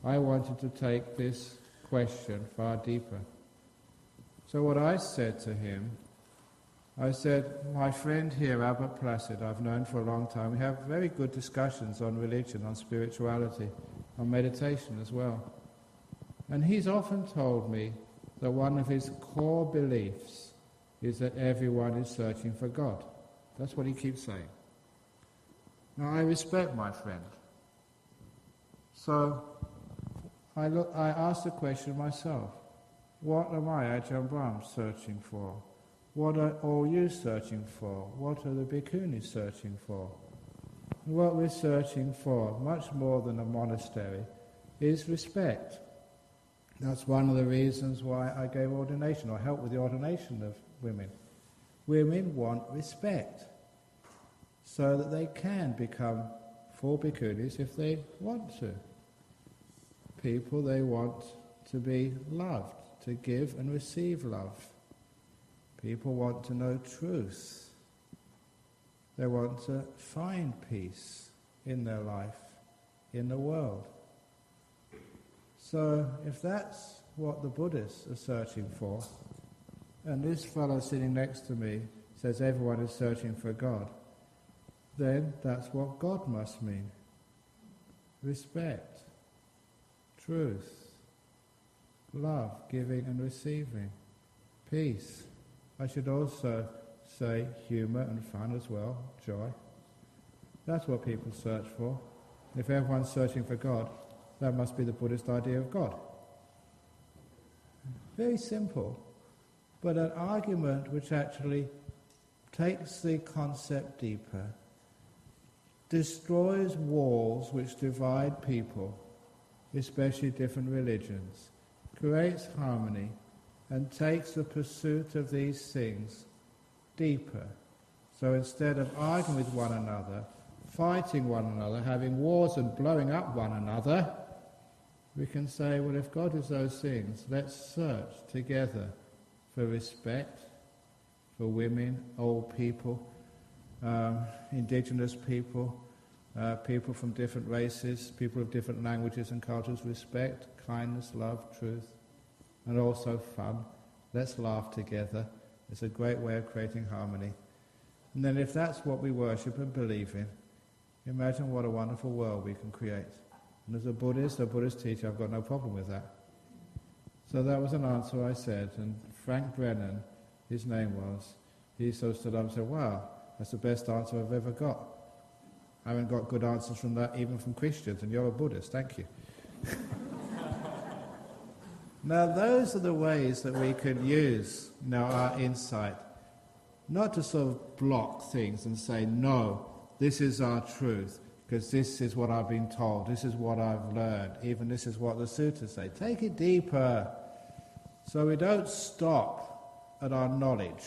I wanted to take this question far deeper. So what I said to him, I said, my friend here, Abbot Placid, I've known for a long time, we have very good discussions on religion, on spirituality, on meditation as well. And he's often told me that one of his core beliefs is that everyone is searching for God. That's what he keeps saying. Now, I respect my friend. So I asked the question myself, what am I, Ajahn Brahm, searching for? What are all you searching for? What are the bhikkhunis searching for? What we're searching for, much more than a monastery, is respect. That's one of the reasons why I gave ordination, or helped with the ordination of women. Women want respect, so that they can become full bhikkhunis if they want to. People, they want to be loved, to give and receive love. People want to know truth. They want to find peace in their life, in the world. So if that's what the Buddhists are searching for, and this fellow sitting next to me says everyone is searching for God, then that's what God must mean. Respect, truth, love, giving and receiving, peace. I should also say humour and fun as well, joy. That's what people search for. If everyone's searching for God, that must be the Buddhist idea of God. Very simple, but an argument which actually takes the concept deeper, destroys walls which divide people, especially different religions, creates harmony, and takes the pursuit of these things deeper. So instead of arguing with one another, fighting one another, having wars and blowing up one another, we can say, well, if God is those things, let's search together for respect for women, old people, indigenous people, people from different races, people of different languages and cultures, respect, kindness, love, truth, and also fun. Let's laugh together. It's a great way of creating harmony. And then if that's what we worship and believe in, imagine what a wonderful world we can create. And as a Buddhist teacher, I've got no problem with that. So that was an answer I said, and Frank Brennan, his name was, he sort of stood up and said, wow, that's the best answer I've ever got. I haven't got good answers from that even from Christians, and you're a Buddhist, thank you. Now those are the ways that we can use our insight, not to sort of block things and say, no, this is our truth, because this is what I've been told, this is what I've learned, even this is what the sutras say. Take it deeper, so we don't stop at our knowledge.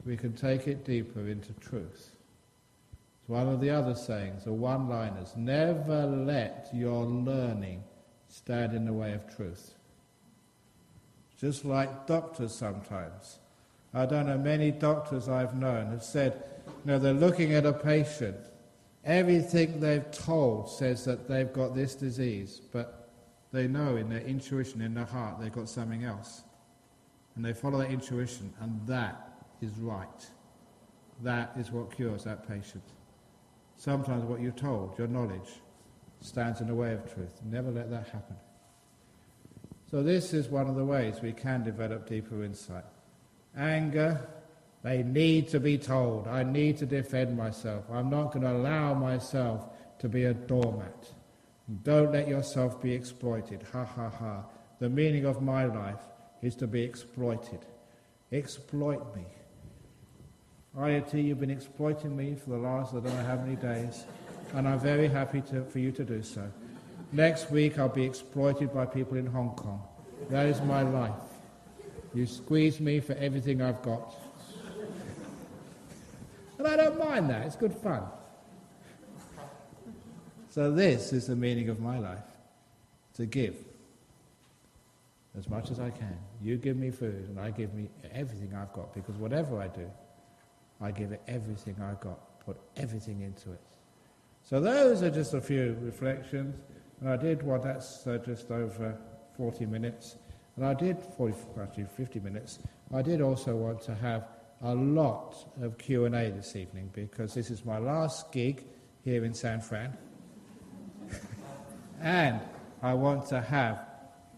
We can take it deeper into truth. It's one of the other sayings, the one-liners, never let your learning stand in the way of truth. Just like doctors sometimes. I don't know, many doctors I've known have said, they're looking at a patient. Everything they've told says that they've got this disease, but they know in their intuition, in their heart, they've got something else. And they follow that intuition, and that is right. That is what cures that patient. Sometimes what you're told, your knowledge, stands in the way of truth. Never let that happen. So this is one of the ways we can develop deeper insight. Anger, they need to be told. I need to defend myself. I'm not going to allow myself to be a doormat. Don't let yourself be exploited. Ha ha ha. The meaning of my life is to be exploited. Exploit me. IoT, you've been exploiting me for the last I don't know how many days, and I'm very happy for you to do so. Next week I'll be exploited by people in Hong Kong. That is my life. You squeeze me for everything I've got. And I don't mind that, it's good fun. So this is the meaning of my life, to give as much as I can. You give me food and I give me everything I've got, because whatever I do, I give it everything I've got, put everything into it. So those are just a few reflections, and I did want that's just over 40 minutes, and I did 50 minutes. I did also want to have a lot of Q&A this evening, because this is my last gig here in San Fran, and I want to have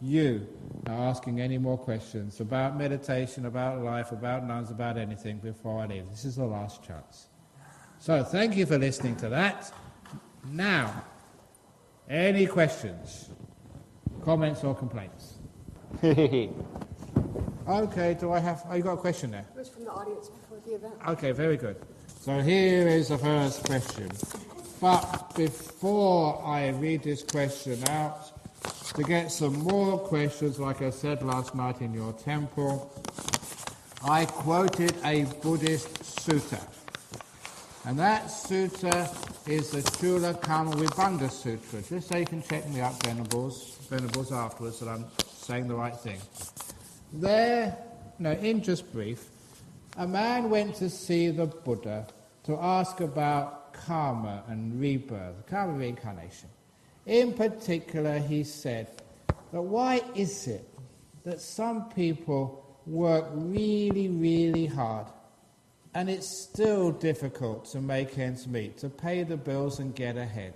you asking any more questions about meditation, about life, about nuns, about anything before I leave. This is the last chance. So thank you for listening to that. Now, any questions, comments or complaints? Okay, you got a question there? It was from the audience before the event. Okay, very good. So here is the first question. But before I read this question out, to get some more questions, like I said last night in your temple, I quoted a Buddhist sutta. And that sutta is the Chula Karma Vibhanga Sutra. Just so you can check me up, Venables afterwards, that I'm saying the right thing. There, in just brief, a man went to see the Buddha to ask about karma and rebirth, karma reincarnation. In particular, he said that why is it that some people work really, really hard and it's still difficult to make ends meet, to pay the bills and get ahead?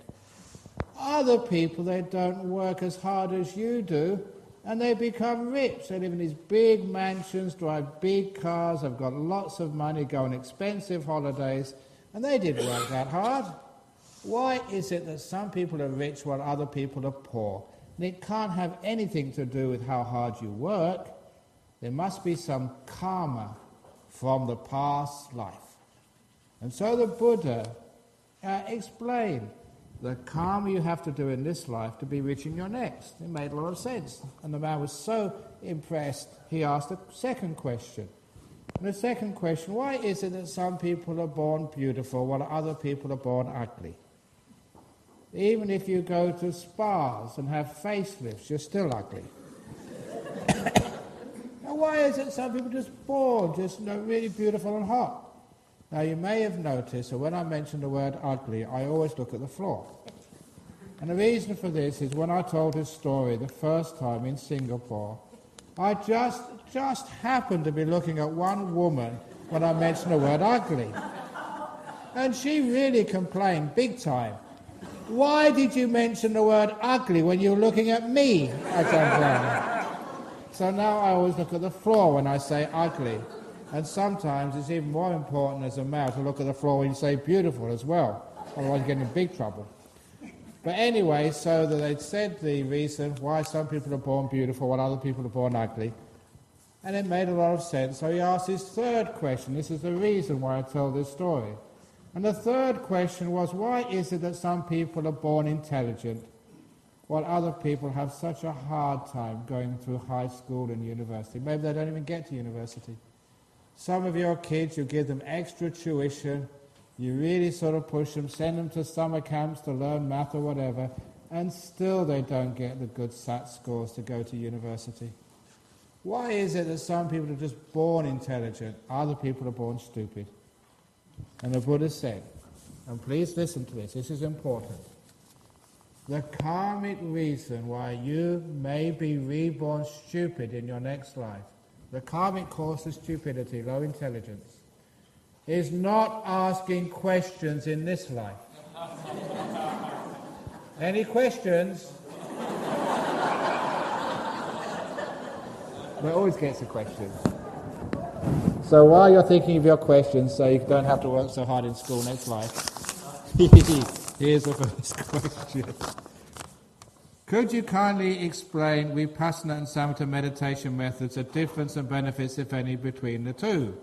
Other people, they don't work as hard as you do and they become rich. They live in these big mansions, drive big cars, have got lots of money, go on expensive holidays, and they didn't work that hard. Why is it that some people are rich while other people are poor? And it can't have anything to do with how hard you work. There must be some karma from the past life. And so the Buddha explained the karma you have to do in this life to be rich in your next. It made a lot of sense. And the man was so impressed, he asked a second question. And the second question, why is it that some people are born beautiful while other people are born ugly? Even if you go to spas and have facelifts, you're still ugly. Now why is it some people are just born just really beautiful and hot? Now you may have noticed that when I mention the word ugly, I always look at the floor. And the reason for this is when I told this story the first time in Singapore, I just happened to be looking at one woman when I mentioned the word ugly. And she really complained big time. Why did you mention the word ugly when you were looking at me, Ajahn Brahm? So now I always look at the floor when I say ugly. And sometimes it's even more important as a male to look at the floor when you say beautiful as well. Otherwise you get in big trouble. But anyway, so that they'd said the reason why some people are born beautiful while other people are born ugly. And it made a lot of sense. So he asked his third question. This is the reason why I tell this story. And the third question was, why is it that some people are born intelligent while other people have such a hard time going through high school and university? Maybe they don't even get to university. Some of your kids, you give them extra tuition, you really sort of push them, send them to summer camps to learn math or whatever, and still they don't get the good SAT scores to go to university. Why is it that some people are just born intelligent, other people are born stupid? And the Buddha said, and please listen to this is important, the karmic reason why you may be reborn stupid in your next life, the karmic cause of stupidity, low intelligence, is not asking questions in this life. Any questions? There always gets a question. So while you're thinking of your questions, so you don't have to work so hard in school next life, here's the first question. Could you kindly explain Vipassana and Samatha meditation methods, the difference and benefits, if any, between the two?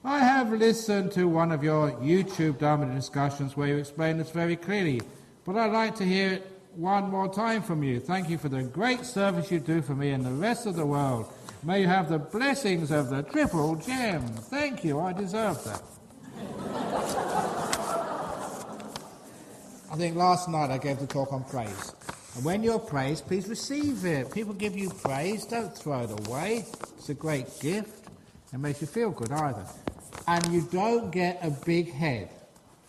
I have listened to one of your YouTube Dharma discussions where you explain this very clearly, but I'd like to hear it one more time from you. Thank you for the great service you do for me and the rest of the world. May you have the blessings of the Triple Gem. Thank you, I deserve that. I think last night I gave the talk on praise. And when you're praised, please receive it. People give you praise, don't throw it away. It's a great gift. It makes you feel good either. And you don't get a big head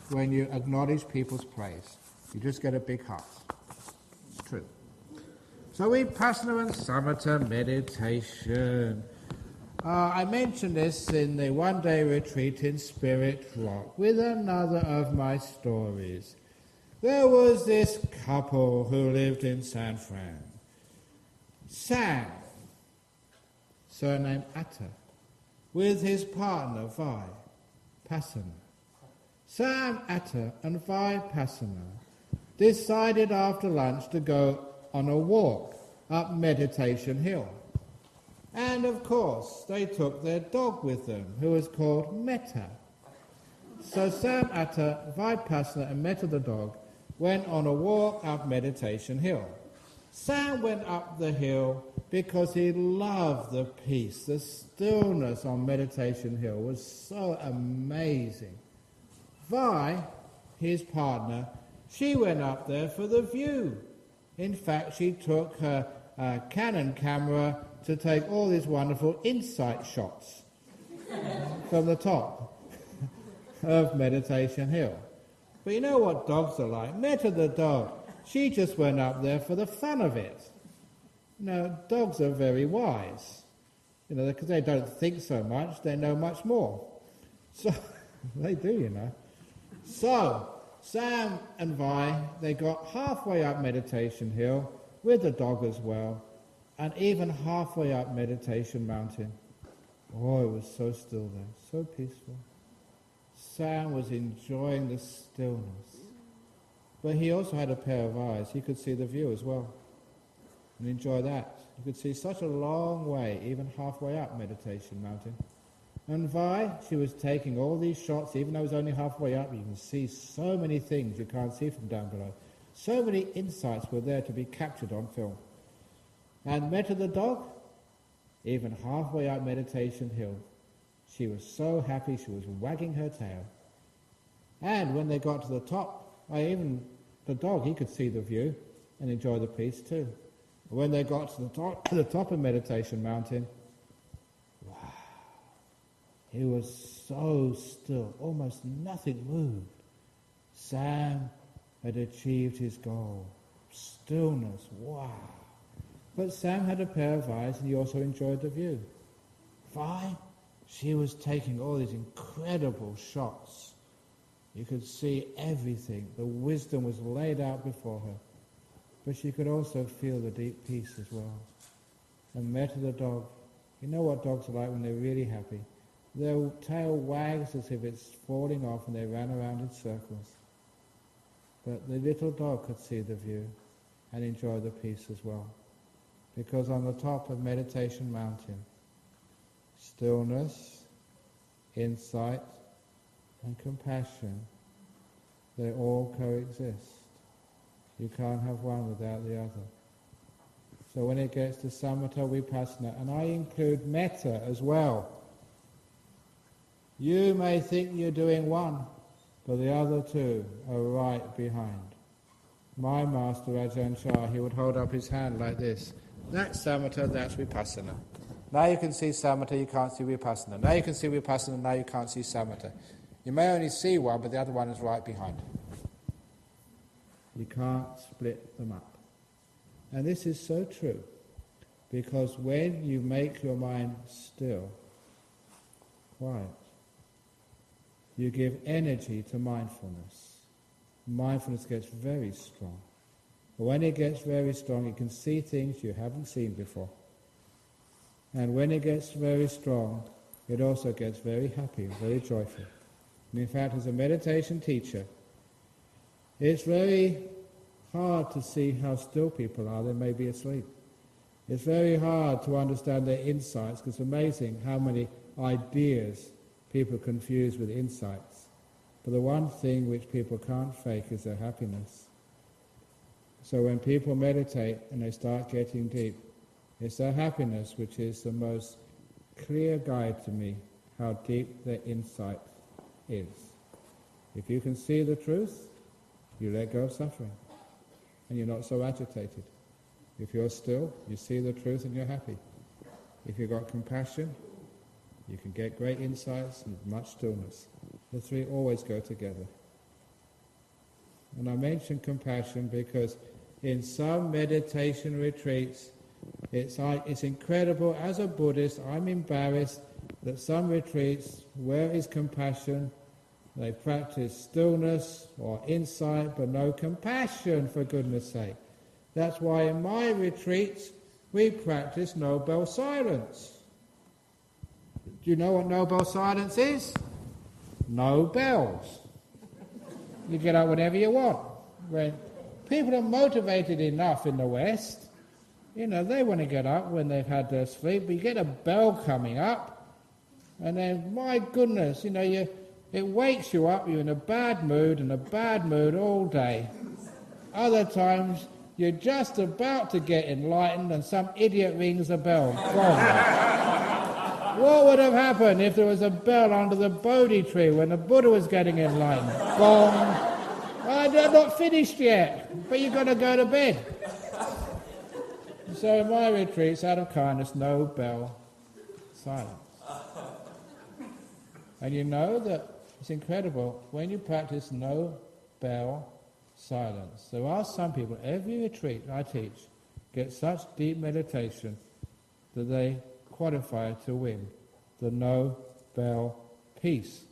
when you acknowledge people's praise. You just get a big heart. It's true. So Vipassana and Samatha meditation. I mentioned this in the one-day retreat in Spirit Rock with another of my stories. There was this couple who lived in San Fran. Sam, surname Atta, with his partner Vipassana. Sam Atta and Vipassana decided after lunch to go on a walk up Meditation Hill. And of course, they took their dog with them, who was called Metta. So Sam Atta, Vipassana and Metta the dog went on a walk up Meditation Hill. Sam went up the hill because he loved the peace, the stillness on Meditation Hill was so amazing. Vi, his partner, she went up there for the view. In fact, she took her Canon camera to take all these wonderful insight shots from the top of Meditation Hill. But you know what dogs are like? Metta the dog, she just went up there for the fun of it. Now, dogs are very wise. You know, because they don't think so much, they know much more. So, they do, you know. So, Sam and Vi, they got halfway up Meditation Hill, with the dog as well, and even halfway up Meditation Mountain. Oh, it was so still there, so peaceful. Sam was enjoying the stillness. But he also had a pair of eyes. He could see the view as well and enjoy that. You could see such a long way, even halfway up Meditation Mountain. And Vi, she was taking all these shots, even though it was only halfway up. You can see so many things you can't see from down below. So many insights were there to be captured on film. And Meta the dog, even halfway up Meditation Hill, she was so happy she was wagging her tail. And when they got to the top, even the dog, he could see the view and enjoy the peace too. When they got to the top of Meditation Mountain, wow, it was so still, almost nothing moved. Sam had achieved his goal. Stillness, wow. But Sam had a pair of eyes and he also enjoyed the view. Vi, she was taking all these incredible shots. You could see everything. The wisdom was laid out before her. But she could also feel the deep peace as well. And Meta the dog, you know what dogs are like when they're really happy? Their tail wags as if it's falling off and they ran around in circles. But the little dog could see the view and enjoy the peace as well. Because on the top of Meditation Mountain, stillness, insight, and compassion, they all coexist. You can't have one without the other. So when it gets to samatha vipassana, and I include metta as well, you may think you're doing one, but the other two are right behind. My master Ajahn Chah, he would hold up his hand like this. That's samatha, that's vipassana. Now you can see samatha, you can't see vipassana. Now you can see vipassana, now you can't see samatha. You may only see one, but the other one is right behind. You can't split them up. And this is so true, because when you make your mind still, quiet, you give energy to mindfulness. Mindfulness gets very strong. But when it gets very strong, it can see things you haven't seen before. And when it gets very strong, it also gets very happy, very joyful. And in fact, as a meditation teacher, it's very hard to see how still people are. They may be asleep. It's very hard to understand their insights, because it's amazing how many ideas people confuse with insights. But the one thing which people can't fake is their happiness. So when people meditate and they start getting deep, it's their happiness which is the most clear guide to me how deep their insight is. If you can see the truth, you let go of suffering, and you're not so agitated. If you're still, you see the truth and you're happy. If you've got compassion, you can get great insights and much stillness. The three always go together. And I mention compassion because in some meditation retreats, it's incredible. As a Buddhist, I'm embarrassed that some retreats, where is compassion? They practice stillness or insight, but no compassion, for goodness sake. That's why in my retreats, we practice Nobel silence. Do you know what Nobel silence is? No bells. You get up whenever you want. When people are motivated enough in the West, they want to get up when they've had their sleep, but you get a bell coming up, and then, my goodness, it wakes you up, you're in a bad mood, all day. Other times, you're just about to get enlightened and some idiot rings a bell. Gone. What would have happened if there was a bell under the Bodhi tree when the Buddha was getting enlightened? Gone. They're not finished yet, but you've got to go to bed. So in my retreats, out of kindness, no bell, silence. And you know that it's incredible, when you practice no bell, silence. There are some people, every retreat I teach, get such deep meditation that they qualify to win the Nobel Peace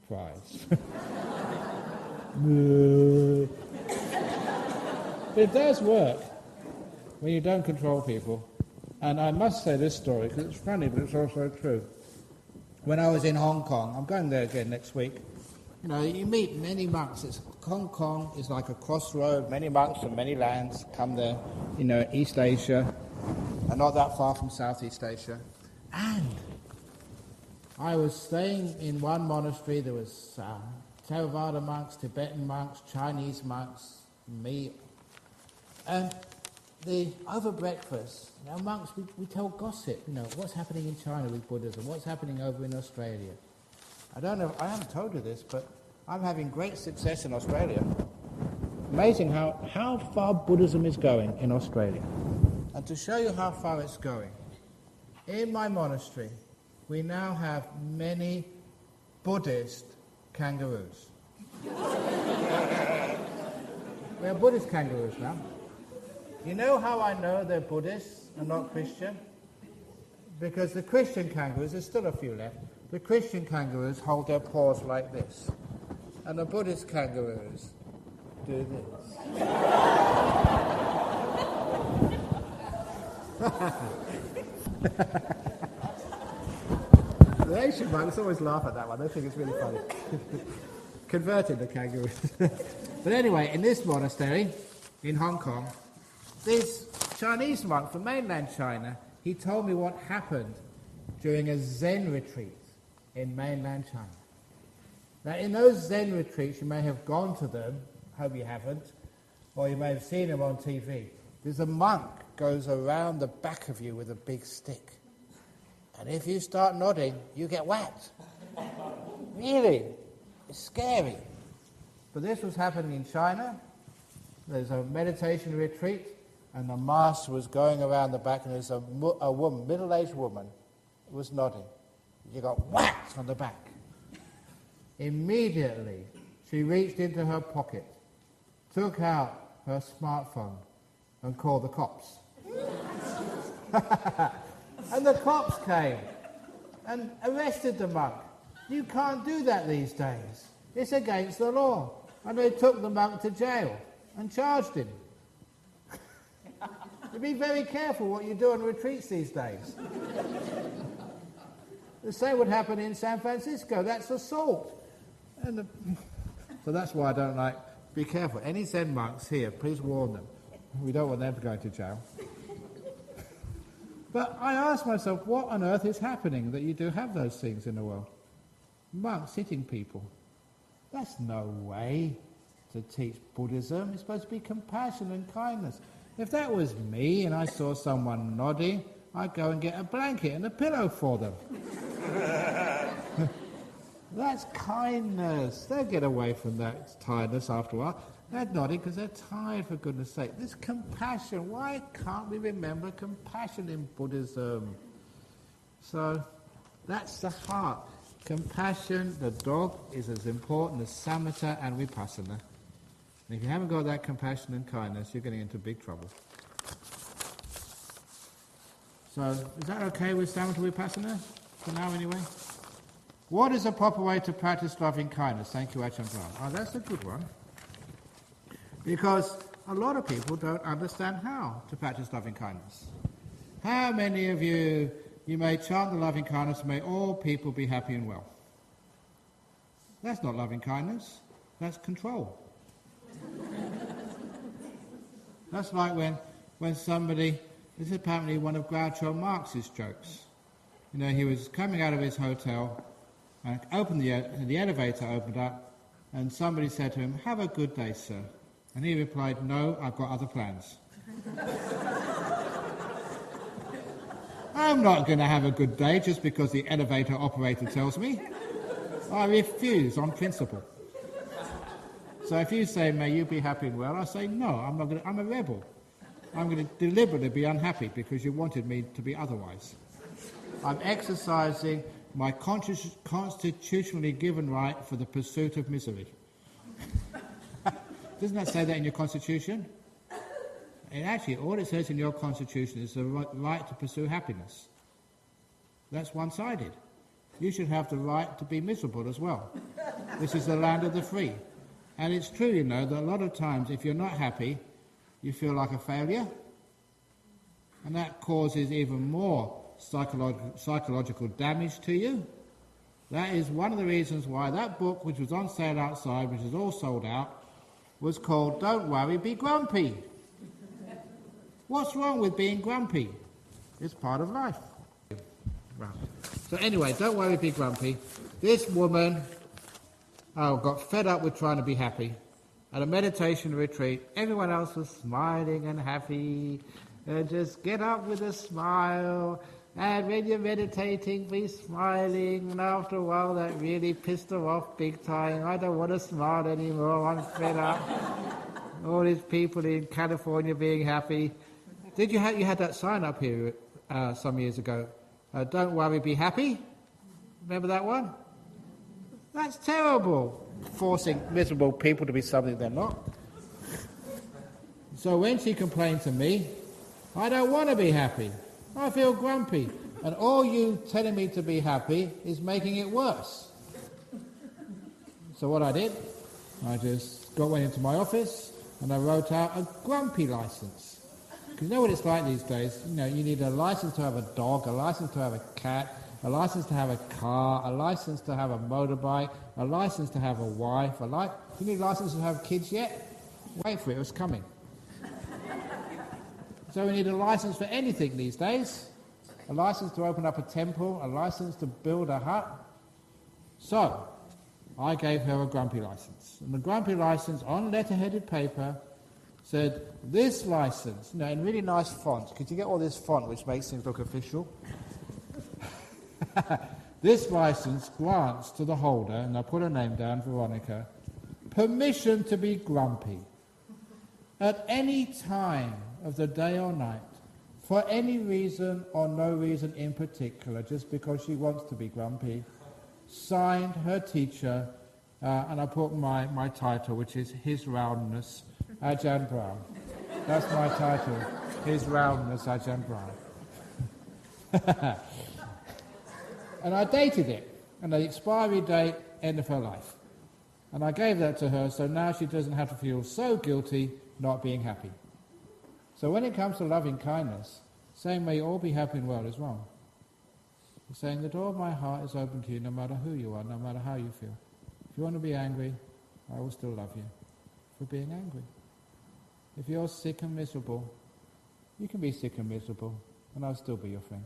Prize. But it does work when you don't control people. And I must say this story, because it's funny, but it's also true. When I was in Hong Kong, I'm going there again next week, You know, you meet many monks. Hong Kong is like a crossroad. Many monks from many lands come there. You know, East Asia, and not that far from Southeast Asia. And I was staying in one monastery. There was Theravada monks, Tibetan monks, Chinese monks, me. And over breakfast, you know, monks, we tell gossip. You know, what's happening in China with Buddhism? What's happening over in Australia? I don't know, I haven't told you this, but I'm having great success in Australia. Amazing how far Buddhism is going in Australia. And to show you how far it's going, in my monastery, we now have many Buddhist kangaroos. We have Buddhist kangaroos now. You know how I know they're Buddhists and not Christian? Because the Christian kangaroos, there's still a few left, the Christian kangaroos hold their paws like this. And the Buddhist kangaroos do this. The Asian monks always laugh at that one. They think it's really funny. Converting the kangaroos. But anyway, in this monastery, in Hong Kong, this Chinese monk from mainland China, he told me what happened during a Zen retreat in mainland China. Now, in those Zen retreats, you may have gone to them, hope you haven't, or you may have seen them on TV. There's a monk goes around the back of you with a big stick. And if you start nodding, you get whacked. Really? It's scary. But this was happening in China. There's a meditation retreat, and the master was going around the back, and there's a woman, middle-aged woman, was nodding. You got whacked on the back. Immediately, she reached into her pocket, took out her smartphone, and called the cops. And the cops came and arrested the monk. You can't do that these days. It's against the law. And they took the monk to jail and charged him. You be very careful what you do on retreats these days. The same would happen in San Francisco. That's assault. So that's why I don't like, be careful. Any Zen monks here, please warn them. We don't want them to go to jail. But I asked myself, what on earth is happening that you do have those things in the world? Monks hitting people. That's no way to teach Buddhism. It's supposed to be compassion and kindness. If that was me and I saw someone nodding, I'd go and get a blanket and a pillow for them. That's kindness. They'll get away from that tiredness after a while. They're nodding because they're tired, for goodness sake. This compassion. Why can't we remember compassion in Buddhism? So that's the heart. Compassion, the dog, is as important as samatha and vipassana. And if you haven't got that compassion and kindness, you're getting into big trouble. So, is that okay with samatha vipassana? For now, anyway? What is a proper way to practice loving kindness? Thank you, Ajahn Brahm. Oh, that's a good one. Because a lot of people don't understand how to practice loving kindness. How many of you may chant the loving kindness, may all people be happy and well? That's not loving kindness, that's control. That's like when somebody, this is apparently one of Groucho Marx's jokes. You know, he was coming out of his hotel, and the elevator opened up, and somebody said to him, "Have a good day, sir." And he replied, "No, I've got other plans." I'm not going to have a good day just because the elevator operator tells me. I refuse on principle. So if you say, "May you be happy and well," I say, "No, I'm not going to, I'm a rebel. I'm going to deliberately be unhappy because you wanted me to be otherwise. I'm exercising my constitutionally given right for the pursuit of misery." Doesn't that say that in your constitution? And actually, all it says in your constitution is the right to pursue happiness. That's one-sided. You should have the right to be miserable as well. This is the land of the free. And it's true, you know, that a lot of times if you're not happy, you feel like a failure. And that causes even more psychological damage to you. That is one of the reasons why that book, which was on sale outside, which is all sold out, was called Don't Worry, Be Grumpy. What's wrong with being grumpy? It's part of life. Right. So anyway, don't worry, be grumpy. This woman got fed up with trying to be happy. At a meditation retreat, everyone else was smiling and happy. And just get up with a smile. And when you're meditating, be smiling. And after a while, that really pissed her off big time. I don't want to smile anymore. I'm fed up. All these people in California being happy. You had that sign up here some years ago? Don't worry, be happy. Remember that one? That's terrible. Forcing miserable people to be something they're not. So when she complained to me, I don't want to be happy. I feel grumpy. And all you telling me to be happy is making it worse. So what I did, I just went into my office and I wrote out a grumpy license. Because you know what it's like these days? You need a license to have a dog, a license to have a cat, a license to have a car, a license to have a motorbike, a license to have a wife, you need a license to have kids yet? Wait for it, it's coming. So we need a license for anything these days. A license to open up a temple, a license to build a hut. So, I gave her a grumpy license. And the grumpy license on letterheaded paper said, this license, in really nice fonts, because you get all this font which makes things look official. This license grants to the holder, and I put her name down, Veronica, permission to be grumpy at any time of the day or night, for any reason or no reason in particular, just because she wants to be grumpy. Signed, her teacher, and I put my title, which is His Roundness, Ajahn Brahm. That's my title, His Roundness, Ajahn Brahm. And I dated it, and the expiry date, end of her life. And I gave that to her, so now she doesn't have to feel so guilty not being happy. So when it comes to loving kindness, saying may you all be happy and well is wrong. Saying the door of my heart is open to you no matter who you are, no matter how you feel. If you want to be angry, I will still love you for being angry. If you're sick and miserable, you can be sick and miserable, and I'll still be your friend.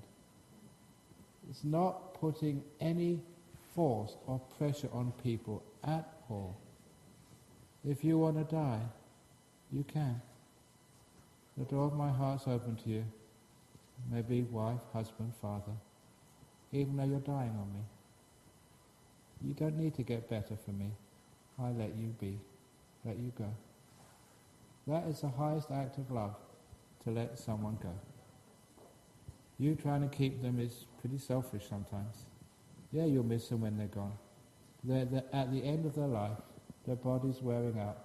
It's not putting any force or pressure on people at all. If you want to die, you can. The door of my heart's open to you. Maybe wife, husband, father. Even though you're dying on me. You don't need to get better for me. I let you be. Let you go. That is the highest act of love, to let someone go. You trying to keep them is pretty selfish sometimes. Yeah, you'll miss them when they're gone. They're at the end of their life, their body's wearing out.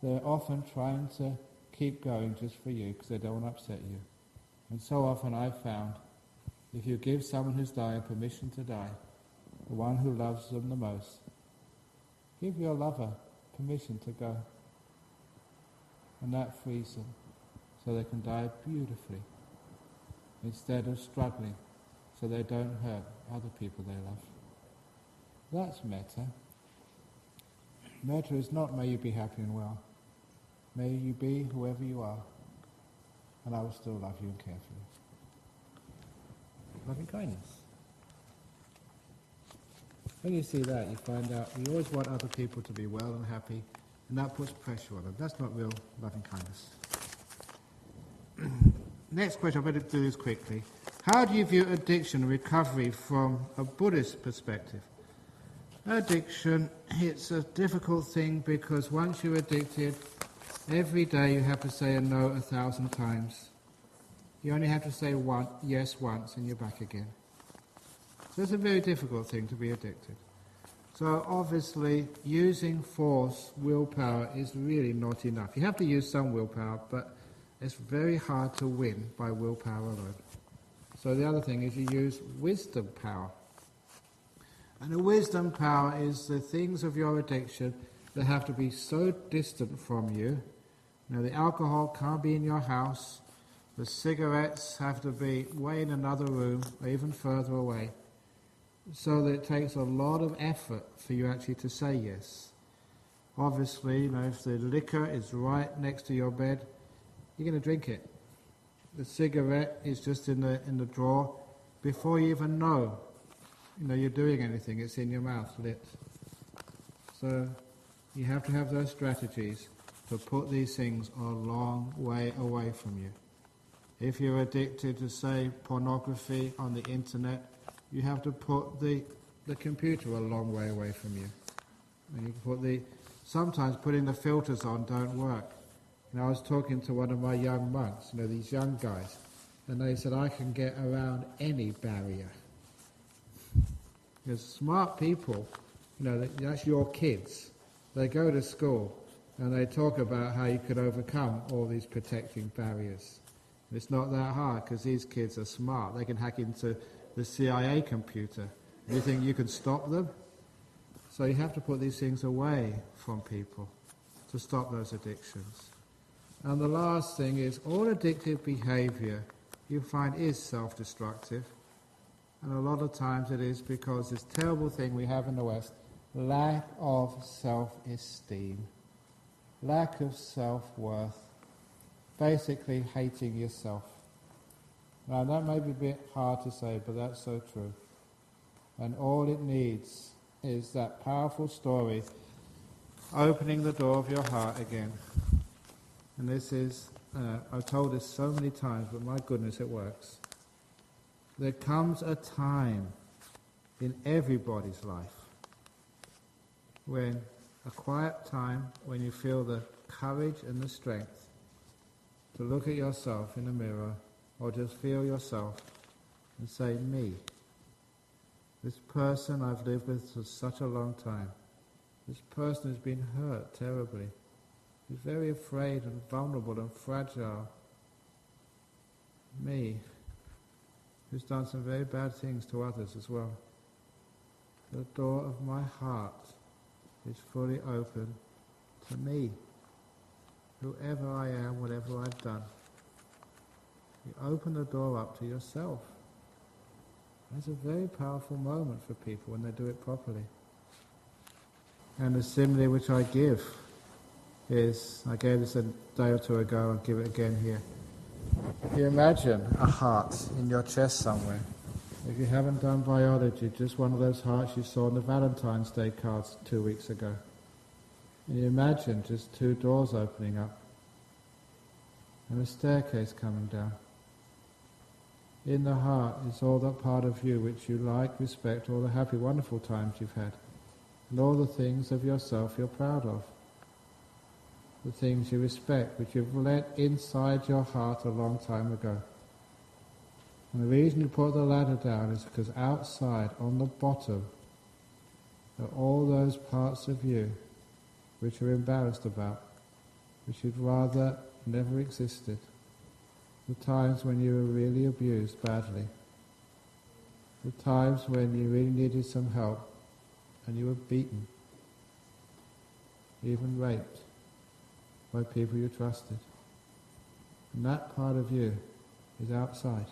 They're often trying to keep going just for you because they don't want to upset you. And so often I've found, if you give someone who's dying permission to die, the one who loves them the most, give your lover permission to go. And that frees them so they can die beautifully instead of struggling so they don't hurt other people they love. That's metta. Metta is not may you be happy and well. May you be whoever you are, and I will still love you and care for you. Loving kindness. When you see that, you find out we always want other people to be well and happy, and that puts pressure on them. That's not real loving kindness. Next question, I'm going to do this quickly. How do you view addiction and recovery from a Buddhist perspective? Addiction, it's a difficult thing because once you're addicted, every day you have to say a no 1,000 times. You only have to say yes once and you're back again. So it's a very difficult thing to be addicted. So obviously using force, willpower, is really not enough. You have to use some willpower, but it's very hard to win by willpower alone. So the other thing is you use wisdom power. And the wisdom power is the things of your addiction that have to be so distant from you. Now the alcohol can't be in your house. The cigarettes have to be way in another room or even further away. so that it takes a lot of effort for you actually to say yes. Obviously, if the liquor is right next to your bed, you're going to drink it. The cigarette is just in the drawer. Before you even know, you're doing anything, it's in your mouth, lit. So you have to have those strategies to put these things a long way away from you. If you're addicted to, say, pornography on the internet, you have to put the computer a long way away from you. And you put sometimes putting the filters on don't work. I was talking to one of my young monks, these young guys, and they said, I can get around any barrier. Because smart people, that's your kids. They go to school and they talk about how you could overcome all these protecting barriers. And it's not that hard because these kids are smart. They can hack into the CIA computer. You think you can stop them? So you have to put these things away from people to stop those addictions. And the last thing is, all addictive behavior you find is self-destructive. And a lot of times it is because this terrible thing we have in the West, lack of self-esteem, lack of self-worth, basically hating yourself. Now that may be a bit hard to say, but that's so true. And all it needs is that powerful story opening the door of your heart again. And this is, I've told this so many times, but my goodness, it works. There comes a time in everybody's life when a quiet time, when you feel the courage and the strength to look at yourself in the mirror or just feel yourself and say, me, this person I've lived with for such a long time, this person has been hurt terribly, he's very afraid and vulnerable and fragile, me, who's done some very bad things to others as well. The door of my heart is fully open to me, whoever I am, whatever I've done. You open the door up to yourself. That's a very powerful moment for people when they do it properly. And the simile which I give is, I gave this a day or two ago, I'll give it again here. You imagine a heart in your chest somewhere. If you haven't done biology, just one of those hearts you saw on the Valentine's Day cards 2 weeks ago. And you imagine just 2 doors opening up and a staircase coming down. In the heart is all that part of you which you like, respect, all the happy, wonderful times you've had, and all the things of yourself you're proud of. The things you respect, which you've let inside your heart a long time ago. And the reason you put the ladder down is because outside, on the bottom, are all those parts of you which you're embarrassed about, which you'd rather never existed. The times when you were really abused badly. The times when you really needed some help and you were beaten, even raped by people you trusted. And that part of you is outside.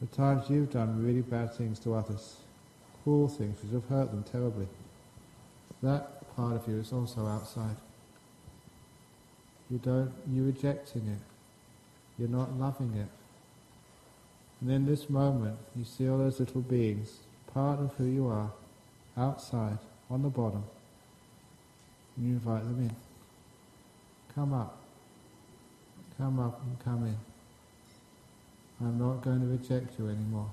The times you've done really bad things to others, cruel things which have hurt them terribly, that part of you is also outside. You're rejecting it. You're not loving it. And in this moment, you see all those little beings, part of who you are, outside, on the bottom, and you invite them in. Come up and come in. I'm not going to reject you anymore.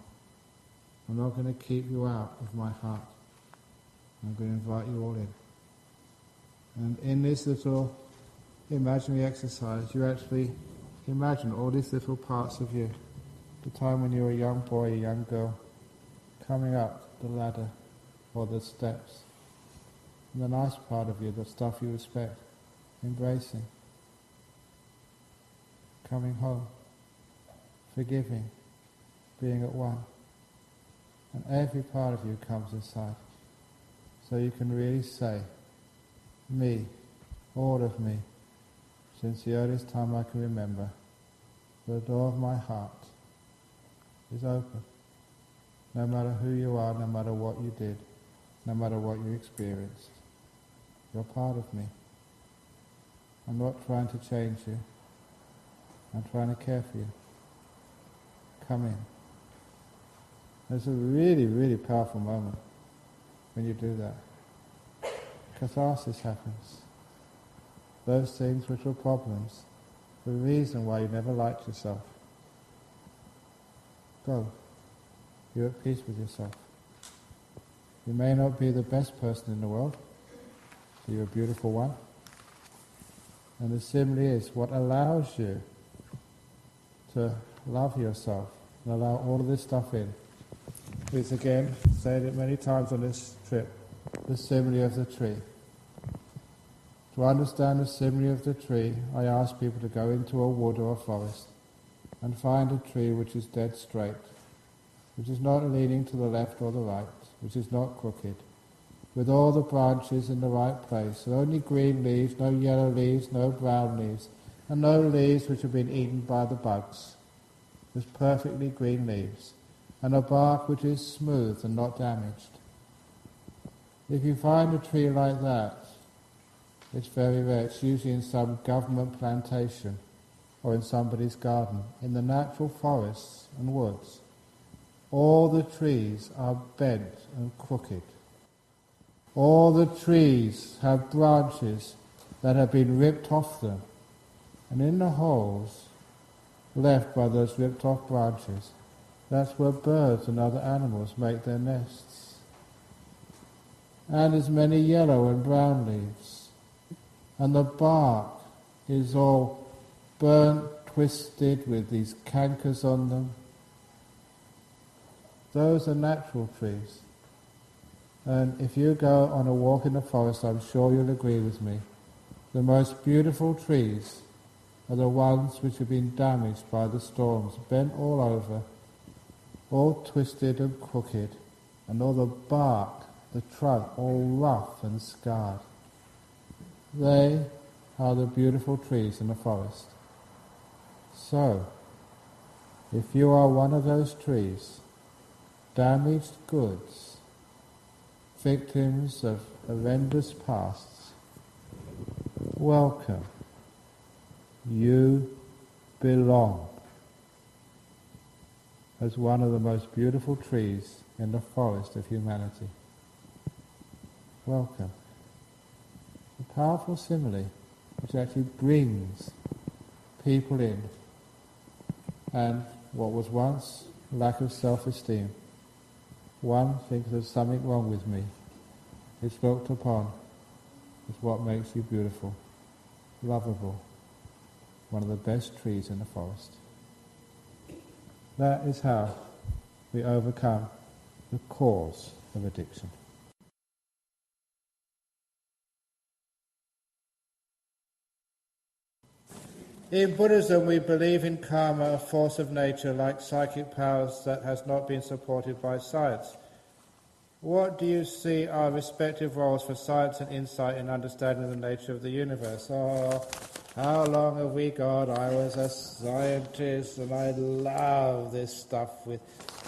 I'm not going to keep you out of my heart. I'm going to invite you all in. And in this little imaginary exercise, you actually imagine all these little parts of you, the time when you were a young boy, a young girl, coming up the ladder or the steps. And the nice part of you, the stuff you respect, embracing, coming home, forgiving, being at one. And every part of you comes inside. So you can really say, me, all of me, since the earliest time I can remember, the door of my heart is open. no matter who you are, no matter what you did, no matter what you experienced. You're part of me. I'm not trying to change you. I'm trying to care for you. Come in. It's a really, really powerful moment when you do that. Catharsis happens. Those things which were problems, the reason why you never liked yourself. Go. You're at peace with yourself. You may not be the best person in the world, but you're a beautiful one. And the simile is what allows you to love yourself and allow all of this stuff in. It's again, said it many times on this trip, the simile of the tree. To understand the simile of the tree, I ask people to go into a wood or a forest and find a tree which is dead straight, which is not leaning to the left or the right, which is not crooked, with all the branches in the right place, and only green leaves, no yellow leaves, no brown leaves, and no leaves which have been eaten by the bugs. Just perfectly green leaves, and a bark which is smooth and not damaged. If you find a tree like that, it's very rare. It's usually in some government plantation or in somebody's garden. In the natural forests and woods, all the trees are bent and crooked. All the trees have branches that have been ripped off them, and in the holes left by those ripped off branches, that's where birds and other animals make their nests. And there's many yellow and brown leaves, and the bark is all burnt, twisted with these cankers on them. Those are natural trees. And if you go on a walk in the forest, I'm sure you'll agree with me, the most beautiful trees are the ones which have been damaged by the storms, bent all over, all twisted and crooked, and all the bark, the trunk, all rough and scarred. They are the beautiful trees in the forest. So, if you are one of those trees, damaged goods, victims of horrendous pasts, welcome. You belong as one of the most beautiful trees in the forest of humanity. Welcome. A powerful simile which actually brings people in, and what was once lack of self-esteem, one thinks there's something wrong with me. It's looked upon as what makes you beautiful, lovable, one of the best trees in the forest. That is how we overcome the cause of addiction. In Buddhism, we believe in karma, a force of nature like psychic powers that has not been supported by science. What do you see are respective roles for science and insight in understanding the nature of the universe? Oh, how long have we got? I was a scientist and I love this stuff with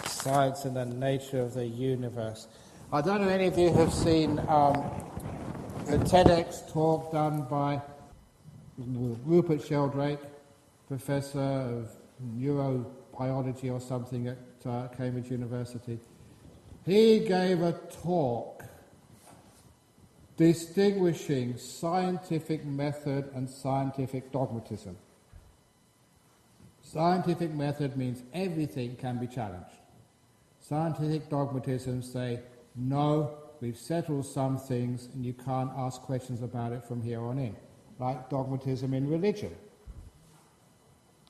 science and the nature of the universe. I don't know if any of you have seen the TEDx talk done by Rupert Sheldrake, professor of neurobiology or something at Cambridge University. He gave a talk distinguishing scientific method and scientific dogmatism. Scientific method means everything can be challenged. Scientific dogmatism say, no, we've settled some things and you can't ask questions about it from here on in, like dogmatism in religion.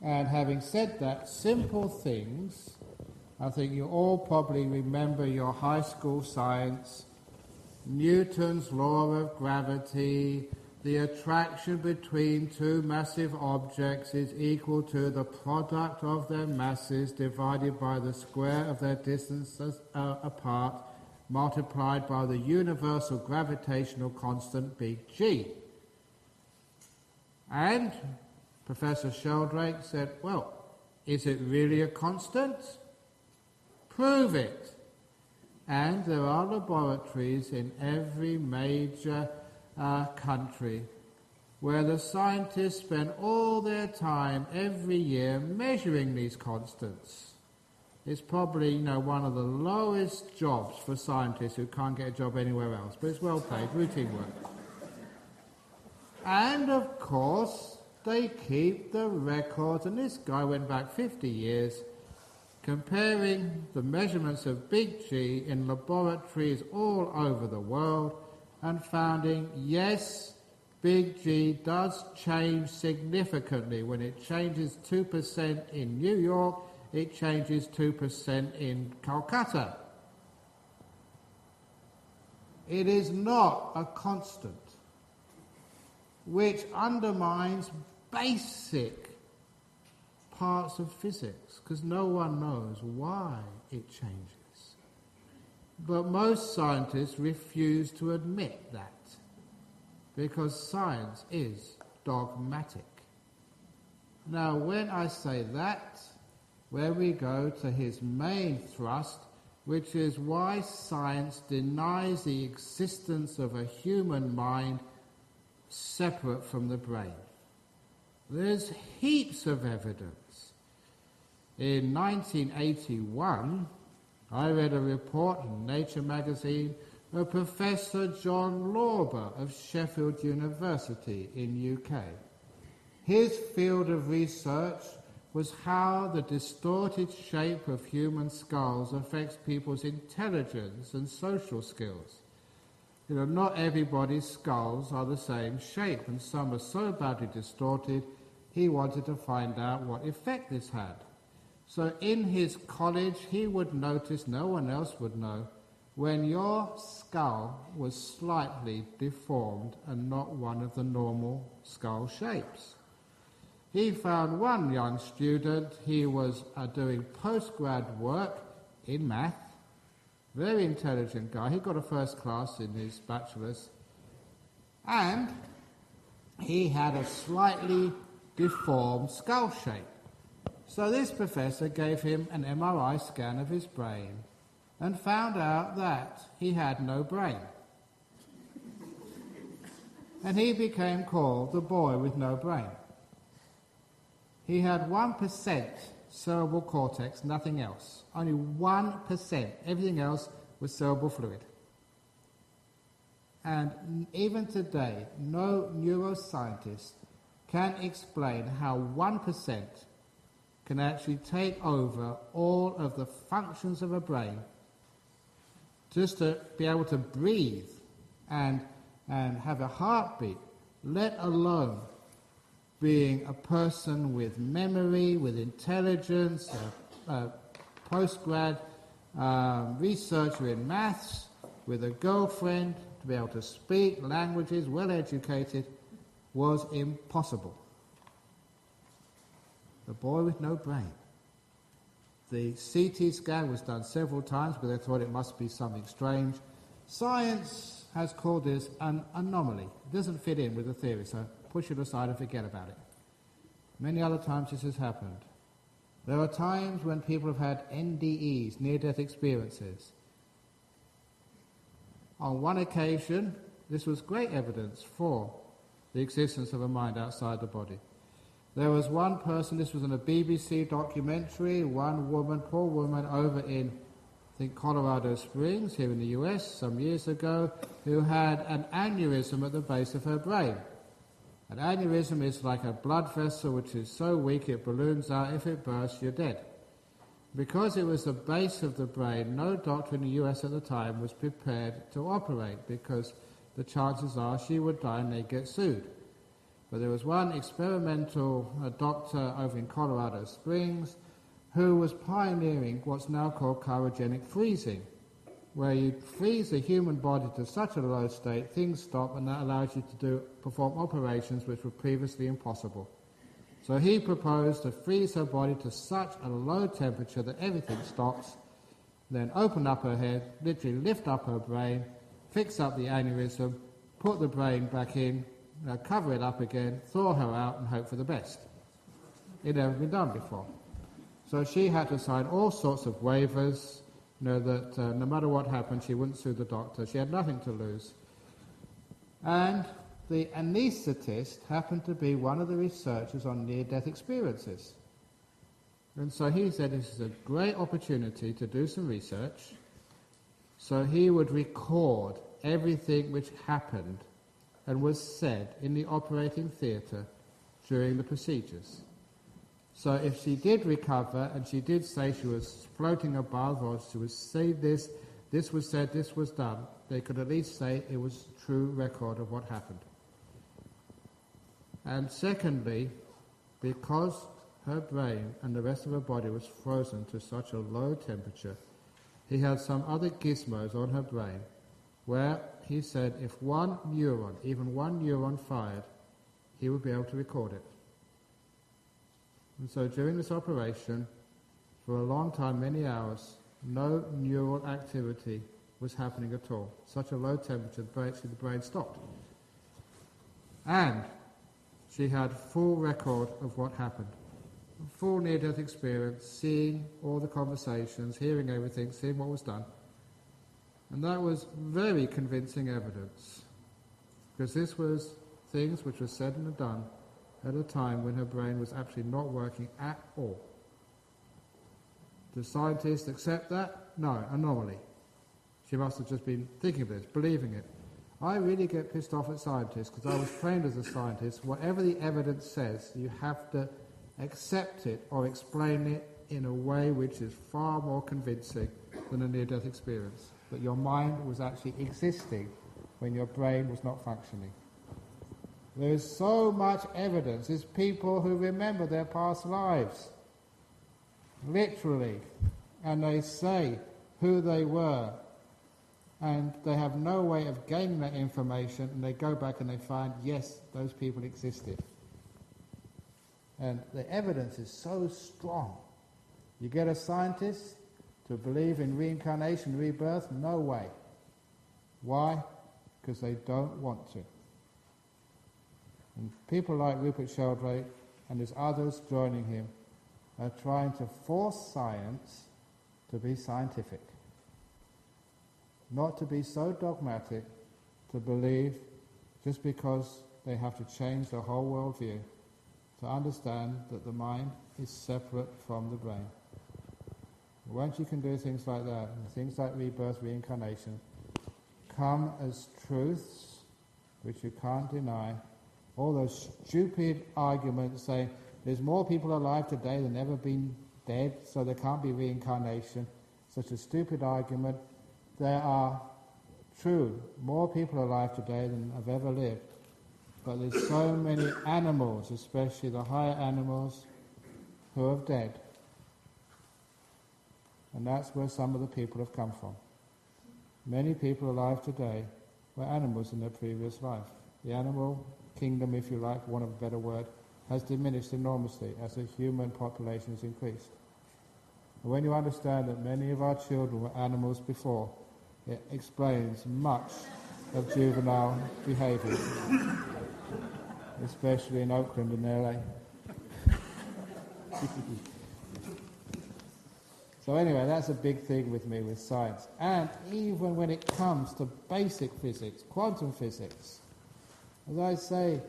And having said that, simple things, I think you all probably remember your high school science, Newton's law of gravity, the attraction between two massive objects is equal to the product of their masses divided by the square of their distances apart, multiplied by the universal gravitational constant, big G. And Professor Sheldrake said, well, is it really a constant? Prove it. And there are laboratories in every major country where the scientists spend all their time every year measuring these constants. It's probably, one of the lowest jobs for scientists who can't get a job anywhere else, but it's well paid, routine work. And of course, they keep the records, and this guy went back 50 years, comparing the measurements of big G in laboratories all over the world, and finding, yes, big G does change significantly. When it changes 2% in New York, it changes 2% in Calcutta. It is not a constant, which undermines basic parts of physics, because no one knows why it changes. But most scientists refuse to admit that, because science is dogmatic. Now, when I say that, where we go to his main thrust, which is why science denies the existence of a human mind separate from the brain. There's heaps of evidence. In 1981, I read a report in Nature magazine of Professor John Lorber of Sheffield University in UK. His field of research was how the distorted shape of human skulls affects people's intelligence and social skills. Not everybody's skulls are the same shape, and some are so badly distorted, he wanted to find out what effect this had. So in his college, he would notice, no one else would know, when your skull was slightly deformed and not one of the normal skull shapes. He found one young student, he was doing postgrad work in math, very intelligent guy, he got a first class in his bachelor's, and he had a slightly deformed skull shape. So this professor gave him an MRI scan of his brain and found out that he had no brain. And he became called the boy with no brain. He had 1% cerebral cortex, nothing else. Only 1%. Everything else was cerebral fluid. And even today, no neuroscientist can explain how 1% can actually take over all of the functions of a brain just to be able to breathe and have a heartbeat, let alone being a person with memory, with intelligence, a postgrad researcher in maths, with a girlfriend, to be able to speak languages, well educated, was impossible. The boy with no brain. The CT scan was done several times, but they thought it must be something strange. Science has called this an anomaly. It doesn't fit in with the theory, so push it aside and forget about it. Many other times this has happened. There are times when people have had NDEs, near-death experiences. On one occasion, this was great evidence for the existence of a mind outside the body. There was one person, this was in a BBC documentary, one woman, poor woman, over in, I think, Colorado Springs, here in the US, some years ago, who had an aneurysm at the base of her brain. An aneurysm is like a blood vessel which is so weak it balloons out. If it bursts, you're dead. Because it was the base of the brain, no doctor in the US at the time was prepared to operate, because the chances are she would die and they'd get sued. But there was one experimental doctor over in Colorado Springs who was pioneering what's now called cryogenic freezing, where you freeze the human body to such a low state, things stop, and that allows you to perform operations which were previously impossible. So he proposed to freeze her body to such a low temperature that everything stops, then open up her head, literally lift up her brain, fix up the aneurysm, put the brain back in, cover it up again, thaw her out, and hope for the best. It had never been done before. So she had to sign all sorts of waivers, that no matter what happened, she wouldn't sue the doctor. She had nothing to lose. And the anaesthetist happened to be one of the researchers on near-death experiences. And so he said this is a great opportunity to do some research. So he would record everything which happened and was said in the operating theatre during the procedures. So if she did recover and she did say she was floating above, or she would say this was said, this was done, they could at least say it was a true record of what happened. And secondly, because her brain and the rest of her body was frozen to such a low temperature, he had some other gizmos on her brain where he said if one neuron, even one neuron fired, he would be able to record it. And so during this operation, for a long time, many hours, no neural activity was happening at all. Such a low temperature, the brain stopped. And she had full record of what happened. Full near-death experience, seeing all the conversations, hearing everything, seeing what was done. And that was very convincing evidence, because this was things which were said and done at a time when her brain was actually not working at all. Do scientists accept that? No, anomaly. She must have just been thinking of this, believing it. I really get pissed off at scientists, because I was trained as a scientist. Whatever the evidence says, you have to accept it or explain it in a way which is far more convincing than a near-death experience. That your mind was actually existing when your brain was not functioning. There is so much evidence. There's people who remember their past lives, literally, and they say who they were, and they have no way of gaining that information, and they go back and they find, yes, those people existed. And the evidence is so strong. You get a scientist to believe in reincarnation, rebirth? No way. Why? Because they don't want to. And people like Rupert Sheldrake, and there's others joining him, are trying to force science to be scientific. Not to be so dogmatic, to believe just because they have to change their whole worldview, to understand that the mind is separate from the brain. Once you can do things like that, and things like rebirth, reincarnation, come as truths which you can't deny, all those stupid arguments saying there's more people alive today than ever been dead, so there can't be reincarnation, such a stupid argument. There are true, more people alive today than have ever lived, but there's so many animals, especially the higher animals, who are dead. And that's where some of the people have come from. Many people alive today were animals in their previous life. The animal kingdom, if you like, for want of a better word, has diminished enormously as the human population has increased. And when you understand that many of our children were animals before, it explains much of juvenile behaviour, especially in Oakland and LA. So anyway, that's a big thing with me with science. And even when it comes to basic physics, quantum physics, as I say,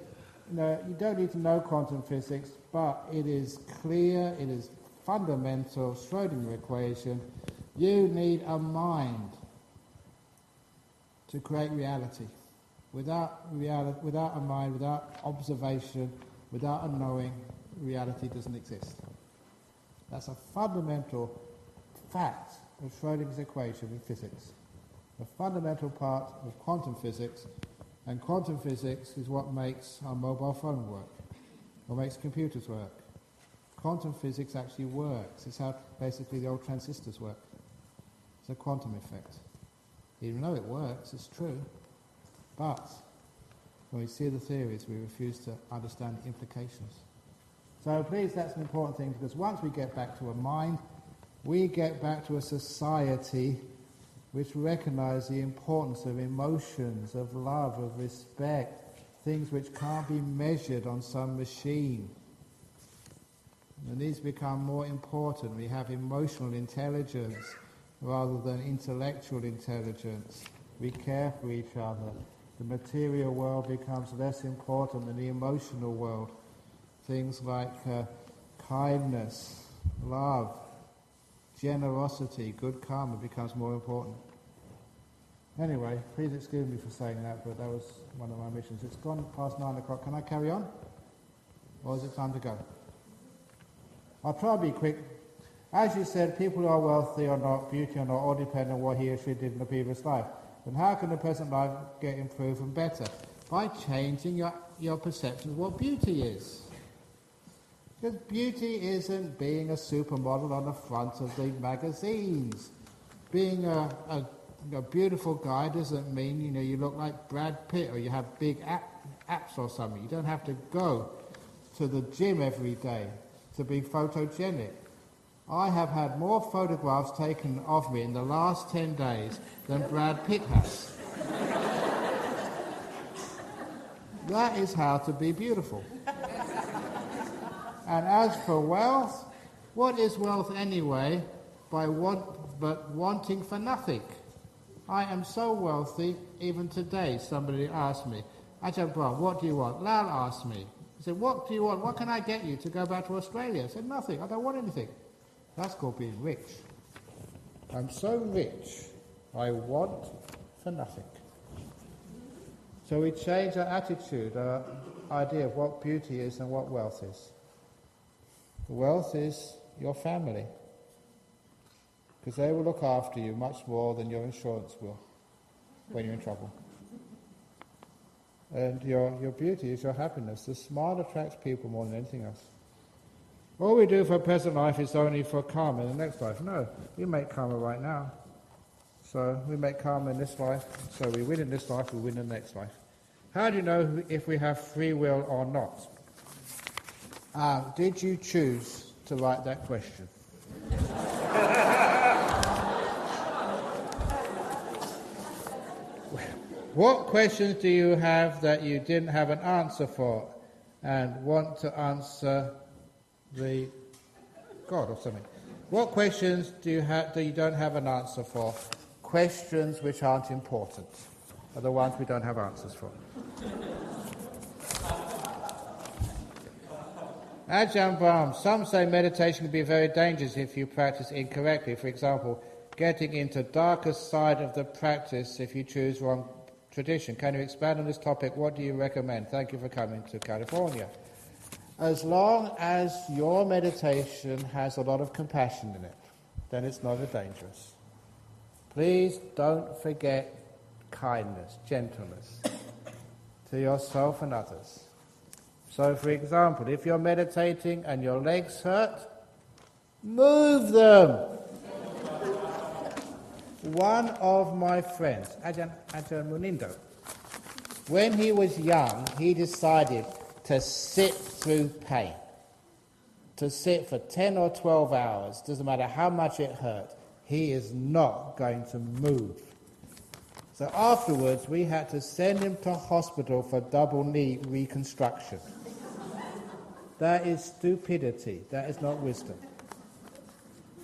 you don't need to know quantum physics, but it is clear, it is fundamental, Schrödinger equation. You need a mind to create reality. Without a mind, without observation, without a knowing, reality doesn't exist. That's a fundamental fact of Schrödinger's equation in physics. A fundamental part of quantum physics, and quantum physics is what makes our mobile phone work, or makes computers work. Quantum physics actually works. It's how basically the old transistors work. It's a quantum effect. Even though it works, it's true, but when we see the theories, we refuse to understand the implications. So please, that's an important thing, because once we get back to a mind, we get back to a society which recognises the importance of emotions, of love, of respect, things which can't be measured on some machine. And these become more important. We have emotional intelligence, rather than intellectual intelligence. We care for each other. The material world becomes less important than the emotional world. Things like kindness, love, generosity, good karma becomes more important. Anyway, please excuse me for saying that, but that was one of my missions. It's gone past 9 o'clock. Can I carry on? Or is it time to go? I'll try to be quick. As you said, people who are wealthy or not, beauty or not, all depend on what he or she did in the previous life. And how can the present life get improved and better? By changing your perception of what beauty is. Because beauty isn't being a supermodel on the front of the magazines. Being a beautiful guy doesn't mean, you look like Brad Pitt or you have big abs or something. You don't have to go to the gym every day to be photogenic. I have had more photographs taken of me in the last 10 days than Brad Pitt has. That is how to be beautiful. And as for wealth, what is wealth anyway? But wanting for nothing. I am so wealthy, even today somebody asked me, Ajahn Brahm, what do you want? Lal asked me. He said, what do you want? What can I get you to go back to Australia? I said, nothing. I don't want anything. That's called being rich. I'm so rich, I want for nothing. So we change our attitude, our idea of what beauty is and what wealth is. Wealth is your family, because they will look after you much more than your insurance will when you're in trouble. And your beauty is your happiness. The smile attracts people more than anything else. All we do for present life is only for karma in the next life. No, we make karma right now. So we make karma in this life, so we win in this life, we win in the next life. How do you know if we have free will or not? Did you choose to write that question? What questions do you have that you didn't have an answer for and want to answer the God or something? What questions do you have that you don't have an answer for? Questions which aren't important are the ones we don't have answers for. Ajahn Brahm, some say meditation can be very dangerous if you practice incorrectly. For example, getting into darker side of the practice if you choose wrong tradition. Can you expand on this topic? What do you recommend? Thank you for coming to California. As long as your meditation has a lot of compassion in it, then it's not dangerous. Please don't forget kindness, gentleness to yourself and others. So, for example, if you're meditating and your legs hurt, move them. One of my friends, Ajahn Munindo, when he was young, he decided to sit through pain. To sit for 10 or 12 hours, doesn't matter how much it hurt, he is not going to move. So afterwards, we had to send him to hospital for double knee reconstruction. That is stupidity. That is not wisdom.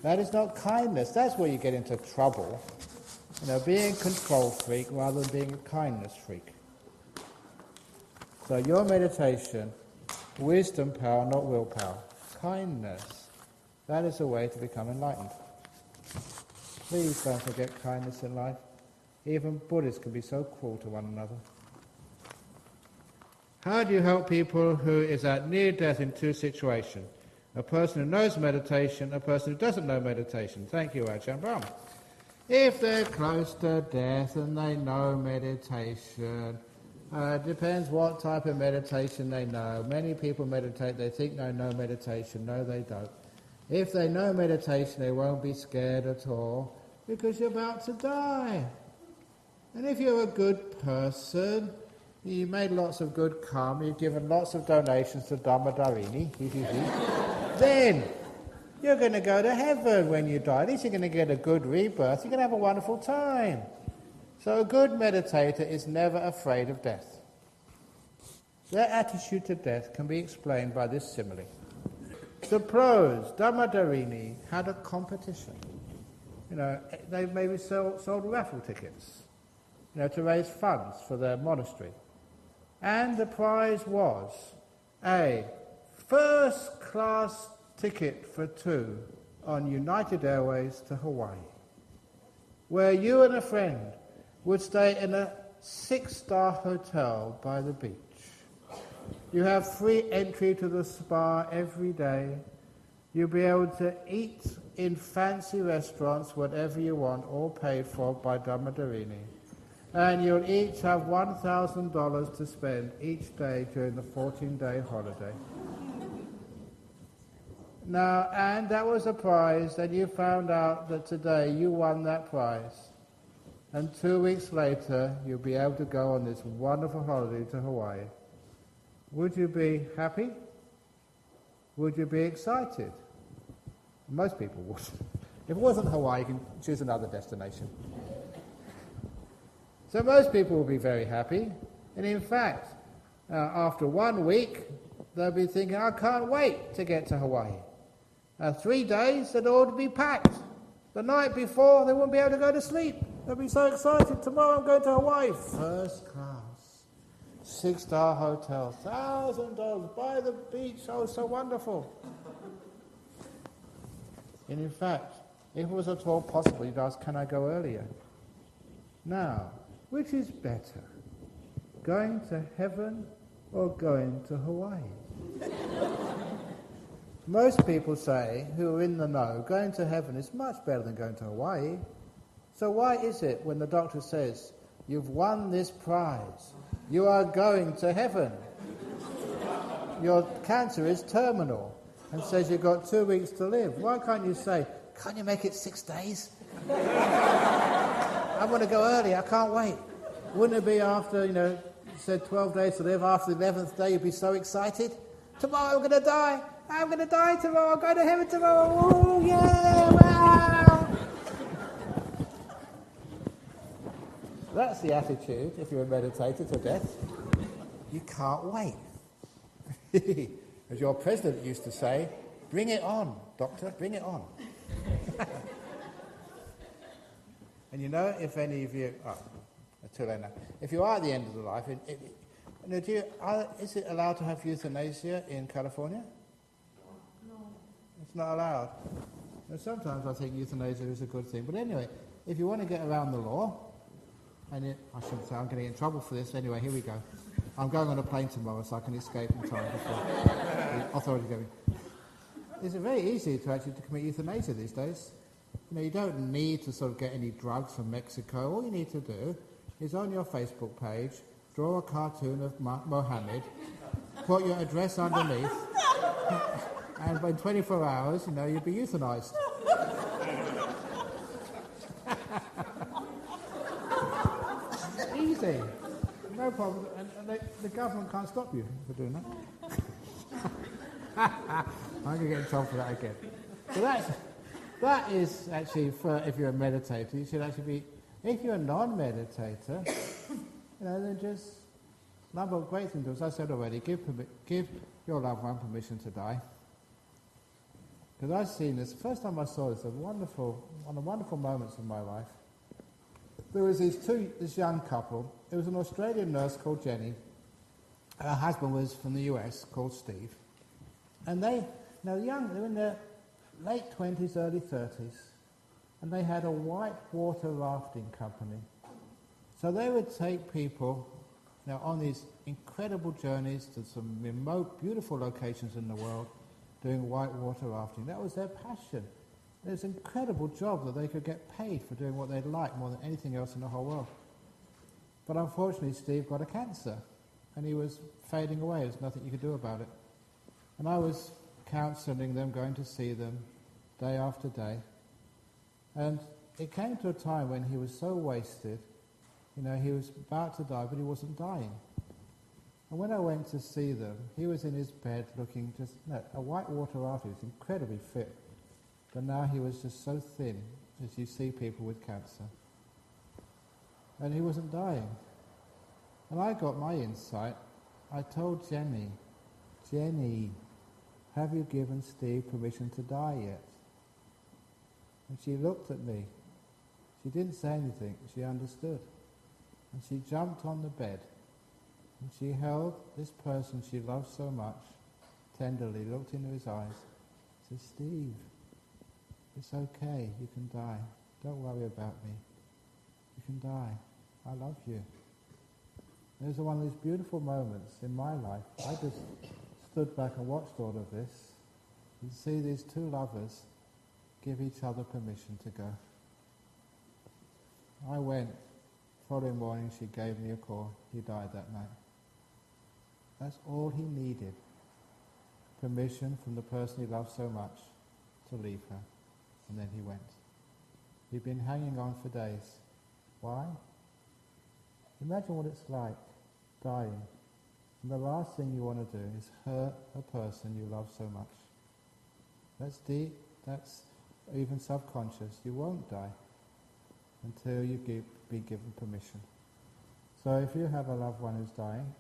That is not kindness. That's where you get into trouble. Being a control freak rather than being a kindness freak. So your meditation, wisdom power, not willpower. Kindness. That is a way to become enlightened. Please don't forget kindness in life. Even Buddhists can be so cruel to one another. How do you help people who is at near death in two situations? A person who knows meditation, a person who doesn't know meditation. Thank you, Ajahn Brahm. If they're close to death and they know meditation, depends what type of meditation they know. Many people meditate, they think they know meditation. No, they don't. If they know meditation, they won't be scared at all because you're about to die. And if you're a good person, you made lots of good karma, you've given lots of donations to Dhammadharini, then you're going to go to heaven when you die. At least you're going to get a good rebirth. You're going to have a wonderful time. So a good meditator is never afraid of death. Their attitude to death can be explained by this simile. Suppose Dhammadharini had a competition. they maybe sold raffle tickets, to raise funds for their monastery. And the prize was a first-class ticket for two on United Airways to Hawaii, where you and a friend would stay in a 6-star hotel by the beach. You have free entry to the spa every day. You'll be able to eat in fancy restaurants, whatever you want, all paid for by Dhammadharini. And you'll each have $1,000 to spend each day during the 14-day holiday. Now, and that was a prize, and you found out that today you won that prize. And 2 weeks later, you'll be able to go on this wonderful holiday to Hawaii. Would you be happy? Would you be excited? Most people would. If it wasn't Hawaii, you can choose another destination. So most people will be very happy. And in fact, after 1 week, they'll be thinking, I can't wait to get to Hawaii. 3 days, they'll all be packed. The night before, they won't be able to go to sleep. They'll be so excited. Tomorrow I'm going to Hawaii. First class. 6-star hotel. $1,000 by the beach. Oh, so wonderful. And in fact, if it was at all possible, you'd ask, can I go earlier? Now, which is better? Going to heaven or going to Hawaii? Most people say, who are in the know, going to heaven is much better than going to Hawaii. So why is it when the doctor says, you've won this prize, you are going to heaven, your cancer is terminal, and says you've got 2 weeks to live, why can't you say, can't you make it 6 days? I want to go early, I can't wait. Wouldn't it be after, you said 12 days to live, after the 11th day you'd be so excited? Tomorrow I'm going to die. I'm going to die tomorrow. I'll go to heaven tomorrow. Oh, yeah, wow. That's the attitude if you're a meditator to death. You can't wait. As your president used to say, bring it on, doctor, bring it on. And if any of you... too late now. If you are at the end of the life, is it allowed to have euthanasia in California? No. It's not allowed. Now, sometimes I think euthanasia is a good thing. But anyway, if you want to get around the law, and I shouldn't say I'm going to get in trouble for this. Anyway, here we go. I'm going on a plane tomorrow so I can escape in time before the authorities go in. It's very easy to commit euthanasia these days. You don't need to sort of get any drugs from Mexico. All you need to do is on your Facebook page, draw a cartoon of Mohammed, put your address underneath, and by 24 hours, you'll be euthanized. Easy. No problem. And the government can't stop you for doing that. I'm going to get in trouble for that again. So that is actually, if you're a meditator, you should actually be... If you're a non-meditator, then just number of great things. As I said already, give your loved one permission to die. Because I've seen this. The first time I saw this, one of the wonderful moments of my life. There was this young couple. It was an Australian nurse called Jenny. Her husband was from the US, called Steve. And they were in their late 20s, early 30s. And they had a white water rafting company. So they would take people on these incredible journeys to some remote, beautiful locations in the world, doing white water rafting. That was their passion. It was an incredible job that they could get paid for doing what they'd like more than anything else in the whole world. But unfortunately, Steve got a cancer, and he was fading away. There's nothing you could do about it. And I was counselling them, going to see them day after day. And it came to a time when he was so wasted, he was about to die, but he wasn't dying. And when I went to see them, he was in his bed looking just, a white water rafter. He was incredibly fit. But now he was just so thin, as you see people with cancer. And he wasn't dying. And I got my insight. I told Jenny, have you given Steve permission to die yet? And she looked at me, She didn't say anything, she understood. And she jumped on the bed, and she held this person she loved so much, tenderly looked into his eyes, said, Steve, it's okay, you can die. Don't worry about me. You can die. I love you. It was one of these beautiful moments in my life. I just stood back and watched all of this and see these two lovers give each other permission to go. I went. Following morning she gave me a call. He died that night. That's all he needed. Permission from the person he loved so much to leave her. And then he went. He'd been hanging on for days. Why? Imagine what it's like, dying. And the last thing you want to do is hurt a person you love so much. That's deep, that's even subconscious. You won't die until you've been given permission. So if you have a loved one who's dying,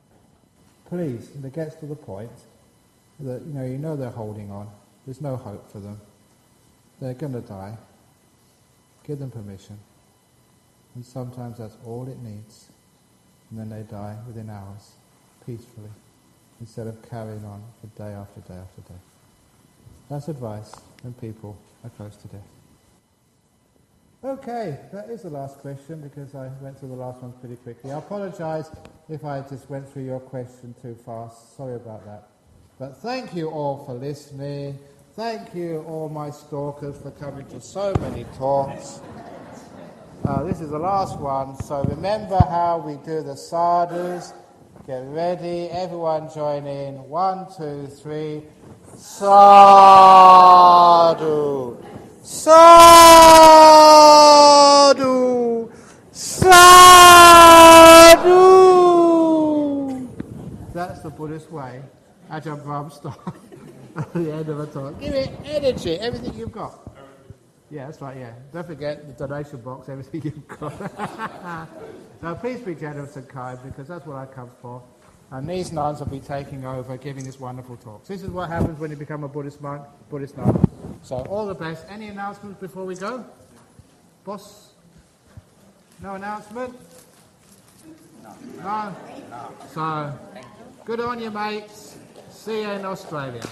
please, and it gets to the point that you know they're holding on, there's no hope for them, they're going to die, give them permission. And sometimes that's all it needs. And then they die within hours, peacefully, instead of carrying on for day after day after day. That's advice when people are close to death. Okay, that is the last question because I went through the last one pretty quickly. I apologise if I just went through your question too fast. Sorry about that. But thank you all for listening. Thank you all my stalkers for coming to so many talks. This is the last one, so remember how we do the sadhus. Get ready, everyone join in. 1, 2, 3. Sadhu! Sadhu! Sadhu! That's the Buddhist way. Ajahn Brahm style. At the end of a talk. Give it energy, everything you've got. Yeah, that's right, yeah. Don't forget the donation box, everything you've got. Now please be generous and kind because that's what I come for. And these nuns will be taking over, giving this wonderful talk. This is what happens when you become a Buddhist monk, Buddhist nun. So all the best. Any announcements before we go? Boss? No announcement? No? So, good on you mates. See you in Australia.